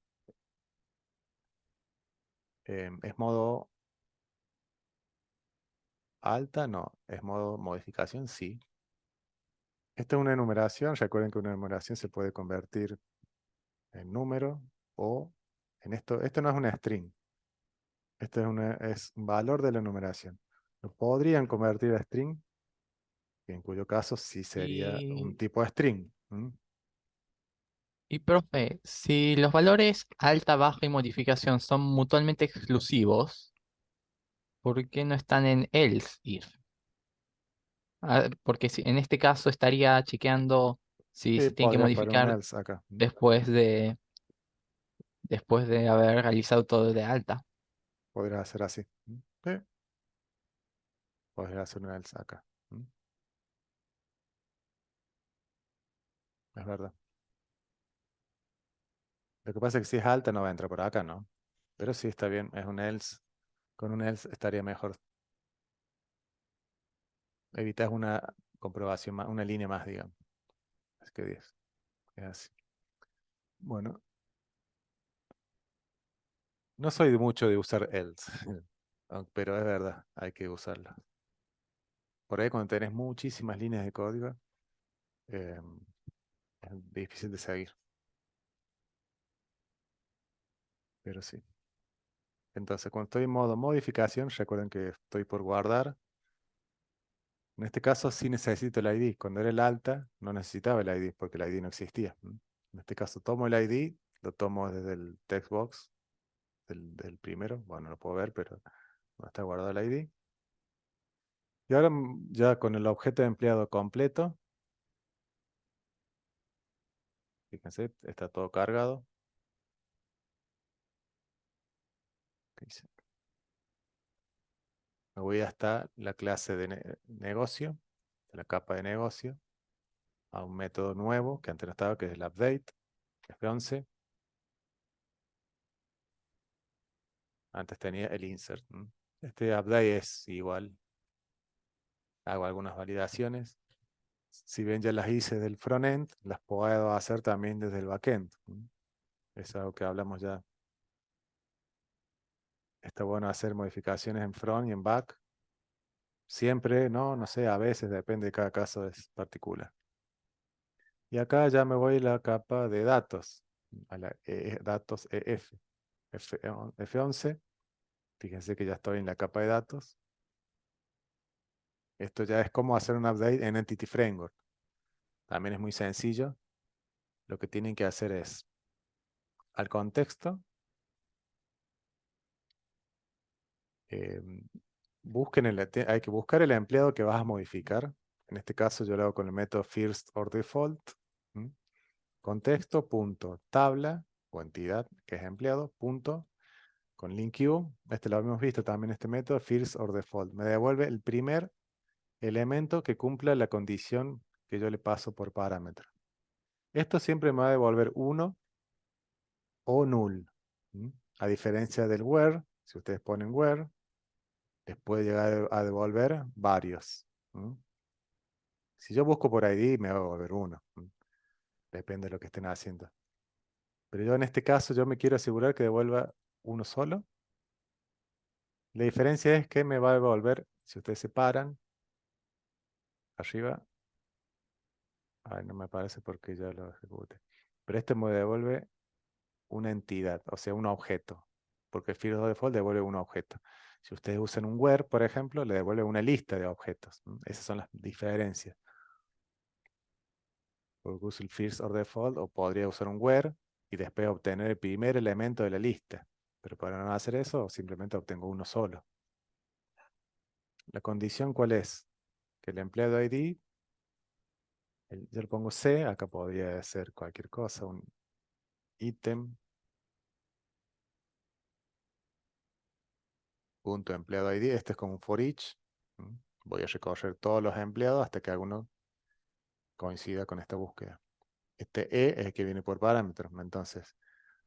¿Es modo alta? No. ¿Es modo modificación? Sí. Esta es una enumeración. Recuerden que una enumeración se puede convertir en número o en esto. Esto no es una string. Esto es un valor de la enumeración. Lo podrían convertir a string, en cuyo caso sí sería un Y, tipo de string. y profe, si los valores alta, baja y modificación son mutuamente exclusivos, ¿por qué no están en else if? Porque en este caso estaría chequeando si Sí, se tiene que podrías poner un modificar else acá. después después de haber realizado todo de alta. Podrías hacer así. Sí. Podés hacer un else acá. ¿Mm? Es verdad. Lo que pasa es que si es alta no va a entrar por acá, ¿no? Pero sí está bien, es un else. Con un else estaría mejor. Evitas una comprobación más, una línea más, digamos. Así que 10. Es así. Bueno, no soy mucho de usar else, pero es verdad, hay que usarlo. Por ahí cuando tenés muchísimas líneas de código, eh, es difícil de seguir, pero sí. Entonces, cuando estoy en modo modificación, recuerden que estoy por guardar. En este caso sí necesito el ID. Cuando era el alta, no necesitaba el ID porque el ID no existía. En este caso tomo el ID, lo tomo desde el text box del primero. Bueno, no lo puedo ver, pero no está guardado el ID. Y ahora ya con el objeto de empleado completo, fíjense, está todo cargado. ¿Qué hice? Me voy hasta la clase de negocio, de la capa de negocio, a un método nuevo que antes no estaba, que es el update, F11. Antes tenía el insert. Este update es igual. Hago algunas validaciones. Si bien ya las hice del frontend, las puedo hacer también desde el backend. Es algo que hablamos ya. Está bueno hacer modificaciones en front y en back. Siempre, no, no sé, a veces depende de cada caso, es particular. Y acá ya me voy a la capa de datos, a la datos EF, F11. Fíjense que ya estoy en la capa de datos. Esto ya es como hacer un update en Entity Framework. También es muy sencillo. Lo que tienen que hacer es al contexto, hay que buscar el empleado que vas a modificar. En este caso yo lo hago con el método first or default. Contexto, punto, tabla o entidad, que es empleado, punto, con link queue. Este lo hemos visto también, este método, first or default. Me devuelve el primer elemento que cumpla la condición que yo le paso por parámetro. Esto siempre me va a devolver 1 o null. A diferencia del where, si ustedes ponen where, les puede llegar a devolver varios. Si yo busco por ID, me va a devolver 1. Depende de lo que estén haciendo. Pero yo en este caso, yo me quiero asegurar que devuelva uno solo. La diferencia es que me va a devolver, si ustedes se paran, arriba, ay, no me parece porque ya lo ejecute. Pero este me devuelve una entidad, o sea, un objeto. Porque el first default devuelve un objeto. Si ustedes usan un where, por ejemplo, le devuelve una lista de objetos. Esas son las diferencias. Porque uso el first or default, o podría usar un where y después obtener el primer elemento de la lista. Pero para no hacer eso, simplemente obtengo uno solo. ¿La condición cuál es? Que el empleado ID, yo le pongo C, acá podría ser cualquier cosa, un ítem, punto empleado ID, este es como un for each. Voy a recorrer todos los empleados hasta que alguno coincida con esta búsqueda. Este E es el que viene por parámetros, entonces,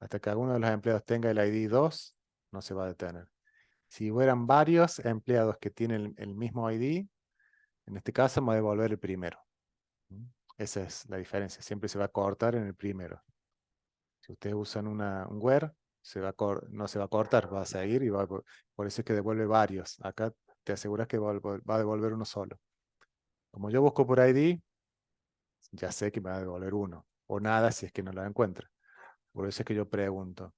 hasta que alguno de los empleados tenga el ID 2, no se va a detener. Si hubieran varios empleados que tienen el mismo ID, en este caso me va a devolver el primero. Esa es la diferencia, siempre se va a cortar en el primero. Si ustedes usan un where, no se va a cortar, va a seguir y por eso es que devuelve varios. Acá te aseguras que va a devolver uno solo. Como yo busco por ID, ya sé que me va a devolver uno, o nada si es que no lo encuentra. Por eso es que yo pregunto,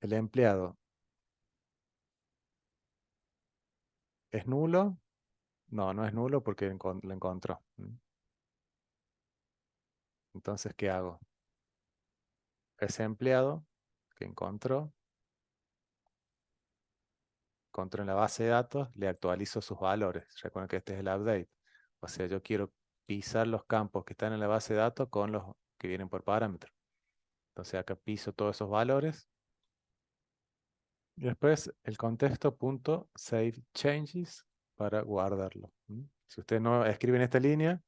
¿el empleado es nulo? No, no es nulo porque lo encontró. Entonces, ¿qué hago? Ese empleado que encontró en la base de datos, le actualizo sus valores. Recuerden que este es el update. O sea, yo quiero pisar los campos que están en la base de datos con los que vienen por parámetro. Entonces acá piso todos esos valores Y después el contexto punto save changes para guardarlo. Si ustedes no escriben esta línea,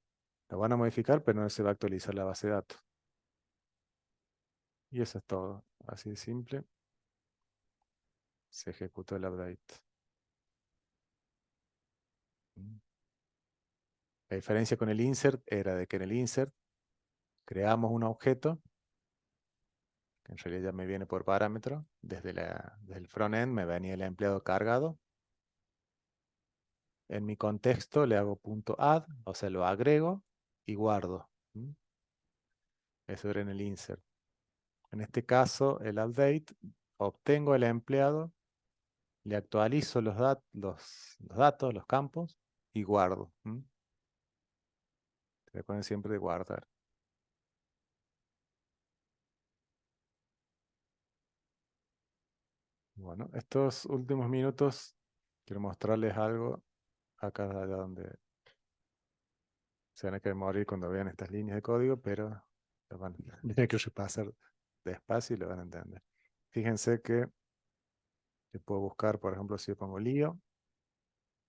lo van a modificar, pero no se va a actualizar la base de datos. Y eso es todo. Así de simple. Se ejecutó el update. La diferencia con el insert era de que en el insert creamos un objeto, que en realidad ya me viene por parámetro. Desde el frontend me venía el empleado cargado. En mi contexto le hago punto add, o sea, lo agrego y guardo. Eso era en el insert. En este caso, el update, obtengo el empleado, le actualizo los datos, los campos, y guardo. Recuerden siempre de guardar. Bueno, estos últimos minutos quiero mostrarles algo acá donde se van a querer morir cuando vean estas líneas de código, pero lo van a tener que repasar despacio y lo van a entender. Fíjense que yo puedo buscar, por ejemplo, si yo pongo lío,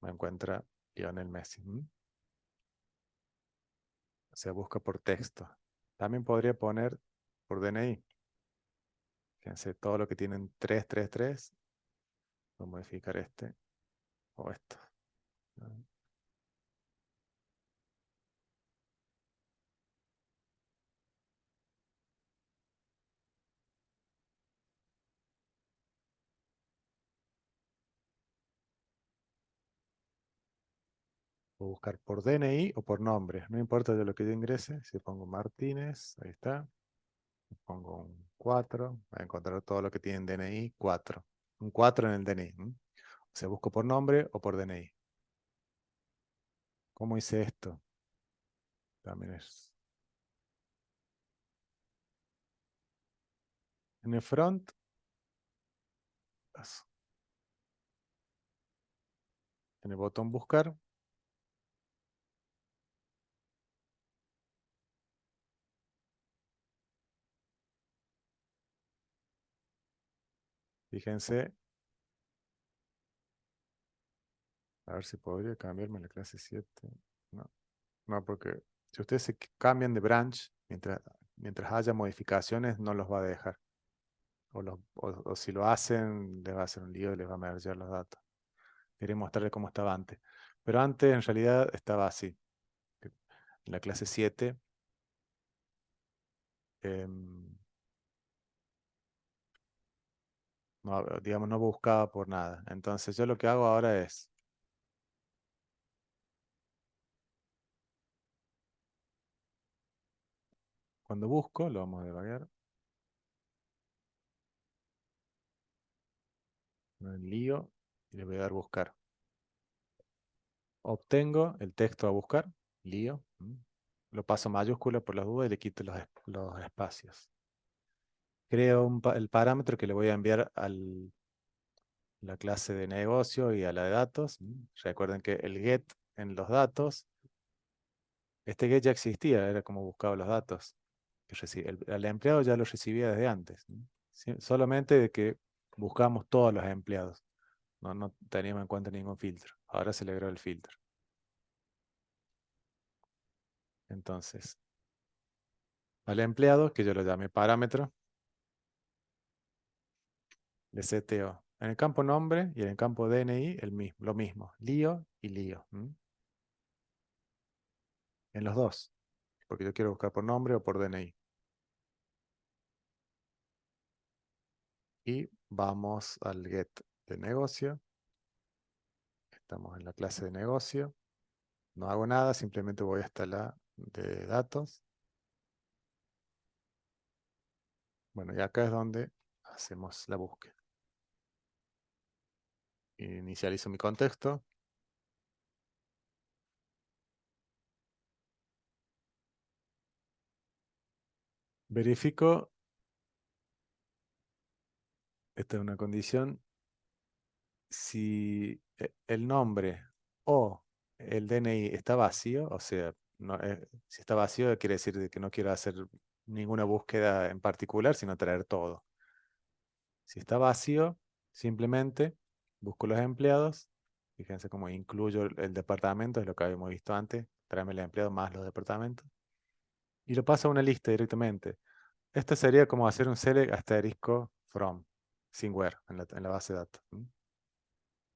me encuentra Lionel Messi. O sea, busca por texto. También podría poner por DNI. Fíjense, todo lo que tienen 333, voy a modificar este o esto. Puedo buscar por DNI o por nombre. No importa de lo que yo ingrese. Si pongo Martínez, ahí está. Pongo un 4. Voy a encontrar todo lo que tiene en DNI 4. Un 4 en el DNI. O sea, busco por nombre o por DNI. ¿Cómo hice esto? También es. En el front, en el botón buscar, fíjense, a ver si podría cambiarme la clase 7. No, no, porque si ustedes se cambian de branch, mientras haya modificaciones, no los va a dejar. O si lo hacen, les va a hacer un lío y les va a mergear los datos. Quería mostrarles cómo estaba antes. Pero antes, en realidad, estaba así. En la clase 7, no, digamos, no buscaba por nada. Entonces, yo lo que hago ahora es, cuando busco, lo vamos a debaguear, en lío, y le voy a dar buscar. Obtengo el texto a buscar, lío, lo paso mayúscula por las dudas y le quito los espacios. Creo el parámetro que le voy a enviar a la clase de negocio y a la de datos. Recuerden que el get en los datos, este get ya existía, era como buscaba los datos. El empleado ya los recibía desde antes. Solamente de que buscamos todos los empleados. No teníamos en cuenta ningún filtro. Ahora se le agregó el filtro. Entonces, al empleado, que yo lo llamé parámetro, le seteo en el campo nombre y en el campo DNI lo mismo, lío y lío. En los dos, porque yo quiero buscar por nombre o por DNI. Y vamos al get de negocio. Estamos en la clase de negocio. No hago nada, simplemente voy hasta la de datos. Bueno, y acá es donde hacemos la búsqueda. Inicializo mi contexto. Verifico, esta es una condición, si el nombre o el DNI está vacío, o sea, si está vacío quiere decir de que no quiero hacer ninguna búsqueda en particular, sino traer todo. Si está vacío, Simplemente busco los empleados. Fíjense cómo incluyo el departamento, es lo que habíamos visto antes. Tráeme el empleado más los departamentos. Y lo paso a una lista directamente. Esto sería como hacer un select asterisco from, sin where, en la base de datos.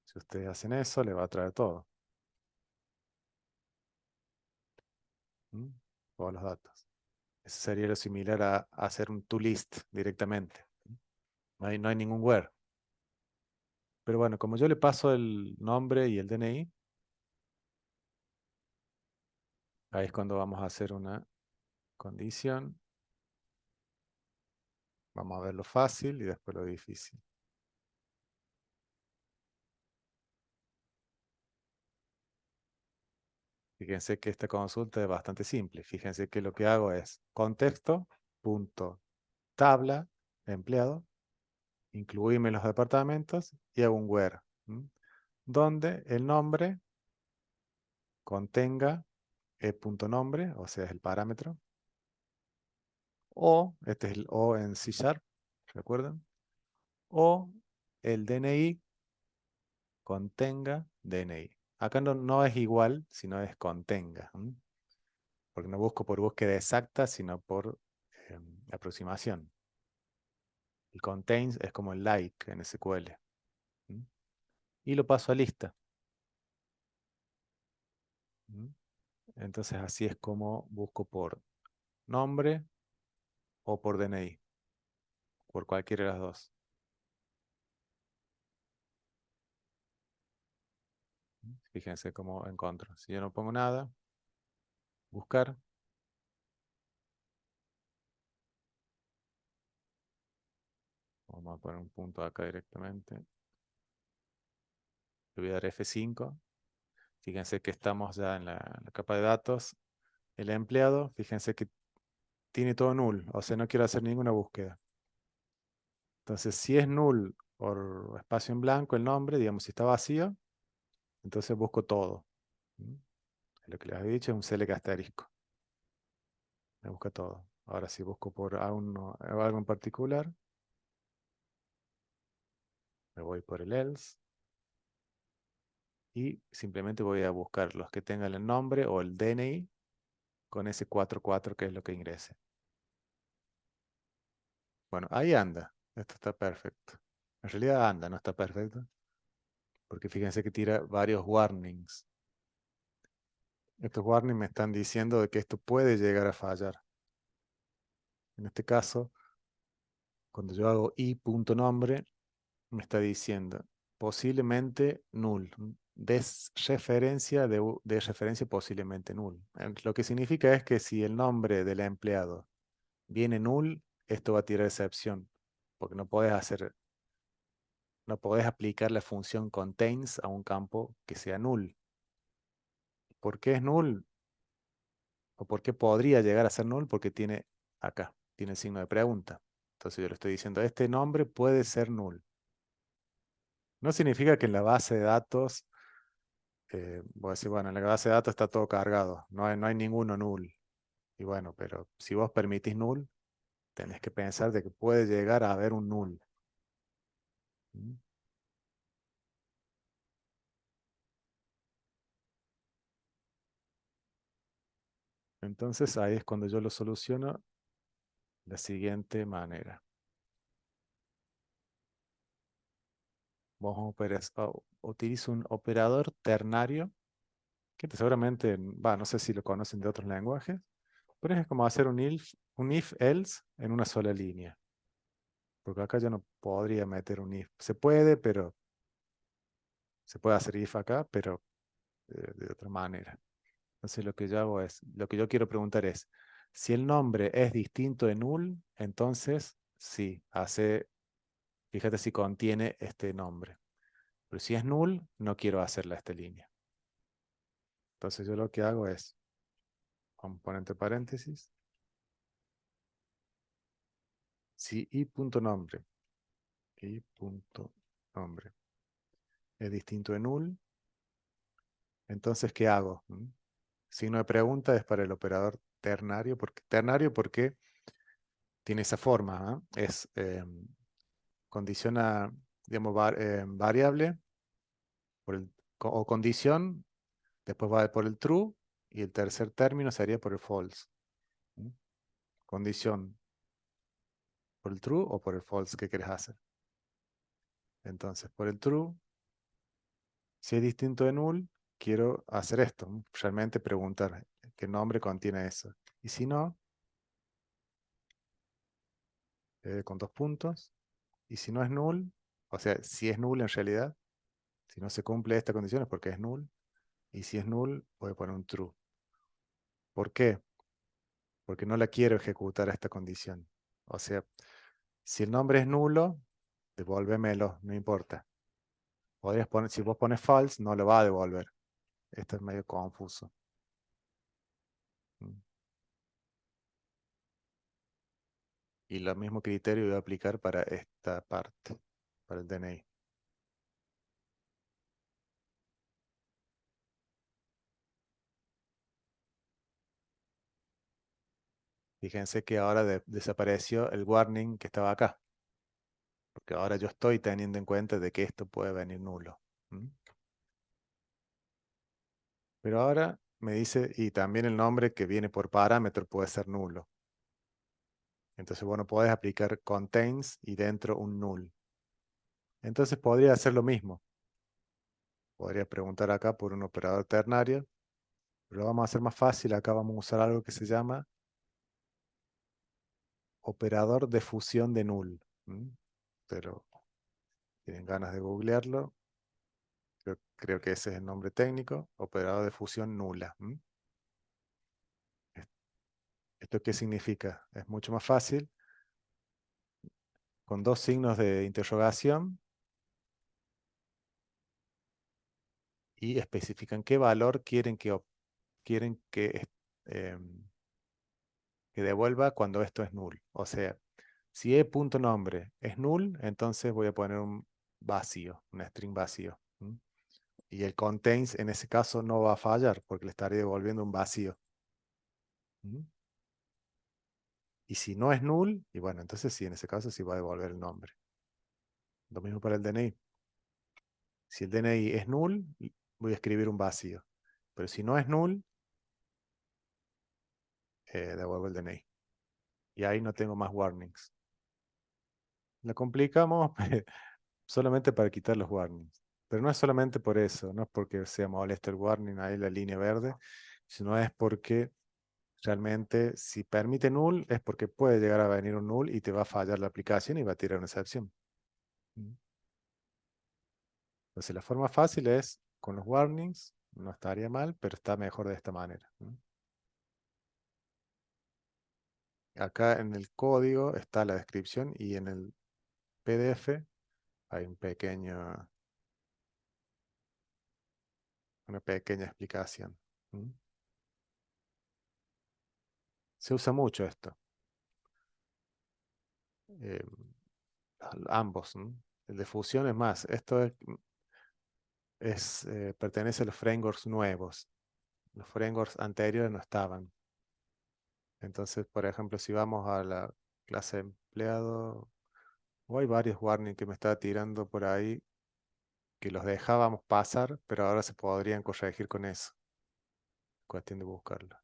Si ustedes hacen eso, le va a traer todo. Todos los datos. Eso sería lo similar a hacer un toList directamente. No hay ningún where. Pero bueno, como yo le paso el nombre y el DNI, ahí es cuando vamos a hacer una condición. Vamos a ver lo fácil y después lo difícil. Fíjense que esta consulta es bastante simple. Fíjense que lo que hago es contexto, punto, tabla, empleado, incluirme los departamentos y hago un where, donde el nombre contenga el punto nombre, o sea, es el parámetro, o, este es el O en C#, ¿recuerdan? O el DNI contenga DNI. Acá no es igual, sino es contenga. Porque no busco por búsqueda exacta, sino por aproximación. El contains es como el like en SQL. Y lo paso a lista. Entonces así es como busco por nombre o por DNI. Por cualquiera de las dos. Fíjense cómo encuentro. Si yo no pongo nada, buscar. Vamos a poner un punto acá directamente. Le voy a dar F5. Fíjense que estamos ya en la capa de datos. El empleado, fíjense que tiene todo null. O sea, no quiero hacer ninguna búsqueda. Entonces, si es null por espacio en blanco el nombre, digamos, si está vacío, entonces busco todo. Lo que les había dicho es un select asterisco. Me busca todo. Ahora si busco por algo en particular, me voy por el else. Y simplemente voy a buscar los que tengan el nombre o el DNI con ese 44 que es lo que ingrese. Bueno, ahí anda. Esto está perfecto. En realidad anda, no está perfecto. Porque fíjense que tira varios warnings. Estos warnings me están diciendo de que esto puede llegar a fallar. En este caso, cuando yo hago i.nombre, me está diciendo posiblemente null. Desreferencia de referencia posiblemente null. Lo que significa es que si el nombre del empleado viene null, esto va a tirar excepción. Porque no podés aplicar la función contains a un campo que sea null. ¿Por qué es null? ¿O por qué podría llegar a ser null? Porque tiene acá, tiene el signo de pregunta. Entonces yo le estoy diciendo, este nombre puede ser null. No significa que en la base de datos, voy a decir, bueno, en la base de datos está todo cargado, no hay ninguno null. Y bueno, pero si vos permitís null, tenés que pensar de que puede llegar a haber un null. Entonces ahí es cuando yo lo soluciono de la siguiente manera. Utilizo un operador ternario, que seguramente, no sé si lo conocen de otros lenguajes, pero es como hacer un if-else en una sola línea. Porque acá yo no podría meter un if. Se puede, pero se puede hacer if acá, pero de otra manera. Entonces lo que yo hago es, lo que yo quiero preguntar es, si el nombre es distinto de null, entonces sí, fíjate si contiene este nombre. Pero si es null, no quiero hacerla esta línea. Entonces yo lo que hago es, vamos a poner entre paréntesis, si i.nombre es distinto de null, entonces ¿qué hago? Signo de pregunta es para el operador ternario, porque tiene esa forma, condiciona, digamos, variable o condición, después va por el true y el tercer término sería por el false. ¿Mm? Condición por el true o por el false, ¿qué quieres hacer? Entonces, por el true, si es distinto de null, quiero hacer esto, ¿no? Realmente preguntar qué nombre contiene eso. Y si no, con 2 puntos. Y si no es null, o sea, si es null en realidad, si no se cumple esta condición es porque es null. Y si es null, voy a poner un true. ¿Por qué? Porque no la quiero ejecutar a esta condición. O sea, si el nombre es nulo, devuélvemelo, no importa. Podrías poner, si vos pones false, no lo va a devolver. Esto es medio confuso. ¿Mm? Y lo mismo criterio voy a aplicar para esta parte, para el DNI. Fíjense que ahora desapareció el warning que estaba acá. Porque ahora yo estoy teniendo en cuenta de que esto puede venir nulo. ¿Mm? Pero ahora me dice, y también el nombre que viene por parámetro puede ser nulo. Entonces, bueno, puedes aplicar contains y dentro un null. Entonces podría hacer lo mismo. Podría preguntar acá por un operador ternario, pero lo vamos a hacer más fácil. Acá vamos a usar algo que se llama operador de fusión de null. ¿Mm? Pero tienen ganas de googlearlo. Creo que ese es el nombre técnico, operador de fusión nula. ¿Mm? ¿Esto qué significa? Es mucho más fácil. Con 2 signos de interrogación y especifican qué valor quieren que devuelva cuando esto es null. O sea, si e.nombre es null, entonces voy a poner un vacío, un string vacío. ¿Mm? Y el contains en ese caso no va a fallar porque le estaré devolviendo un vacío. ¿Mm? Y si no es null, y bueno, entonces sí, en ese caso sí va a devolver el nombre. Lo mismo para el DNI. Si el DNI es null, voy a escribir un vacío. Pero si no es null, devuelvo el DNI. Y ahí no tengo más warnings. La complicamos solamente para quitar los warnings. Pero no es solamente por eso, no es porque sea molesto el warning, ahí la línea verde, sino es porque realmente si permite null es porque puede llegar a venir un null y te va a fallar la aplicación y va a tirar una excepción. ¿Mm? Entonces la forma fácil es con los warnings, no estaría mal, pero está mejor de esta manera. ¿Mm? Acá en el código está la descripción y en el PDF hay una pequeña explicación. ¿Mm? Se usa mucho esto. eh, ambos. ¿No? El de fusión es más, pertenece a los frameworks nuevos. Los frameworks anteriores no estaban. Entonces, por ejemplo, si vamos a la clase empleado, o hay varios warnings que me está tirando por ahí que los dejábamos pasar, pero ahora se podrían corregir con eso. Cuestión de buscarlo.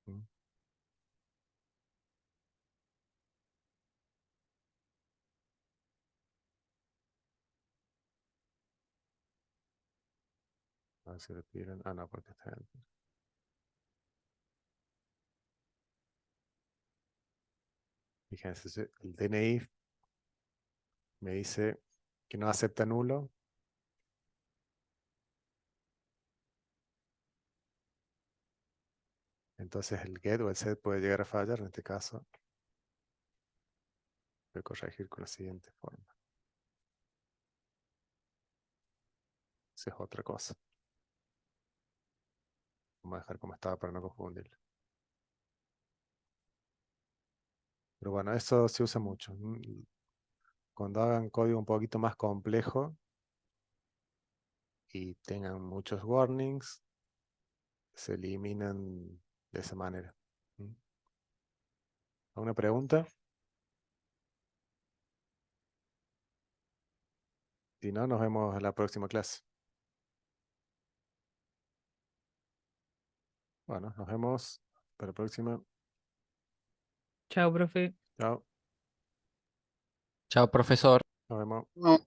¿Mm? A ver si lo piden. Ah, no, porque está en... Fíjense, el DNI me dice que no acepta nulo. Entonces el get o el set puede llegar a fallar. En este caso, voy a corregir con la siguiente forma. Esa es otra cosa. Vamos a dejar como estaba para no confundirlo. Pero bueno, eso se usa mucho. Cuando hagan código un poquito más complejo y tengan muchos warnings, se eliminan de esa manera. ¿Mm? ¿Alguna pregunta? Si no, nos vemos en la próxima clase. Bueno, nos vemos para la próxima. Chao, profe. Chao. Chao, profesor. Nos vemos. No.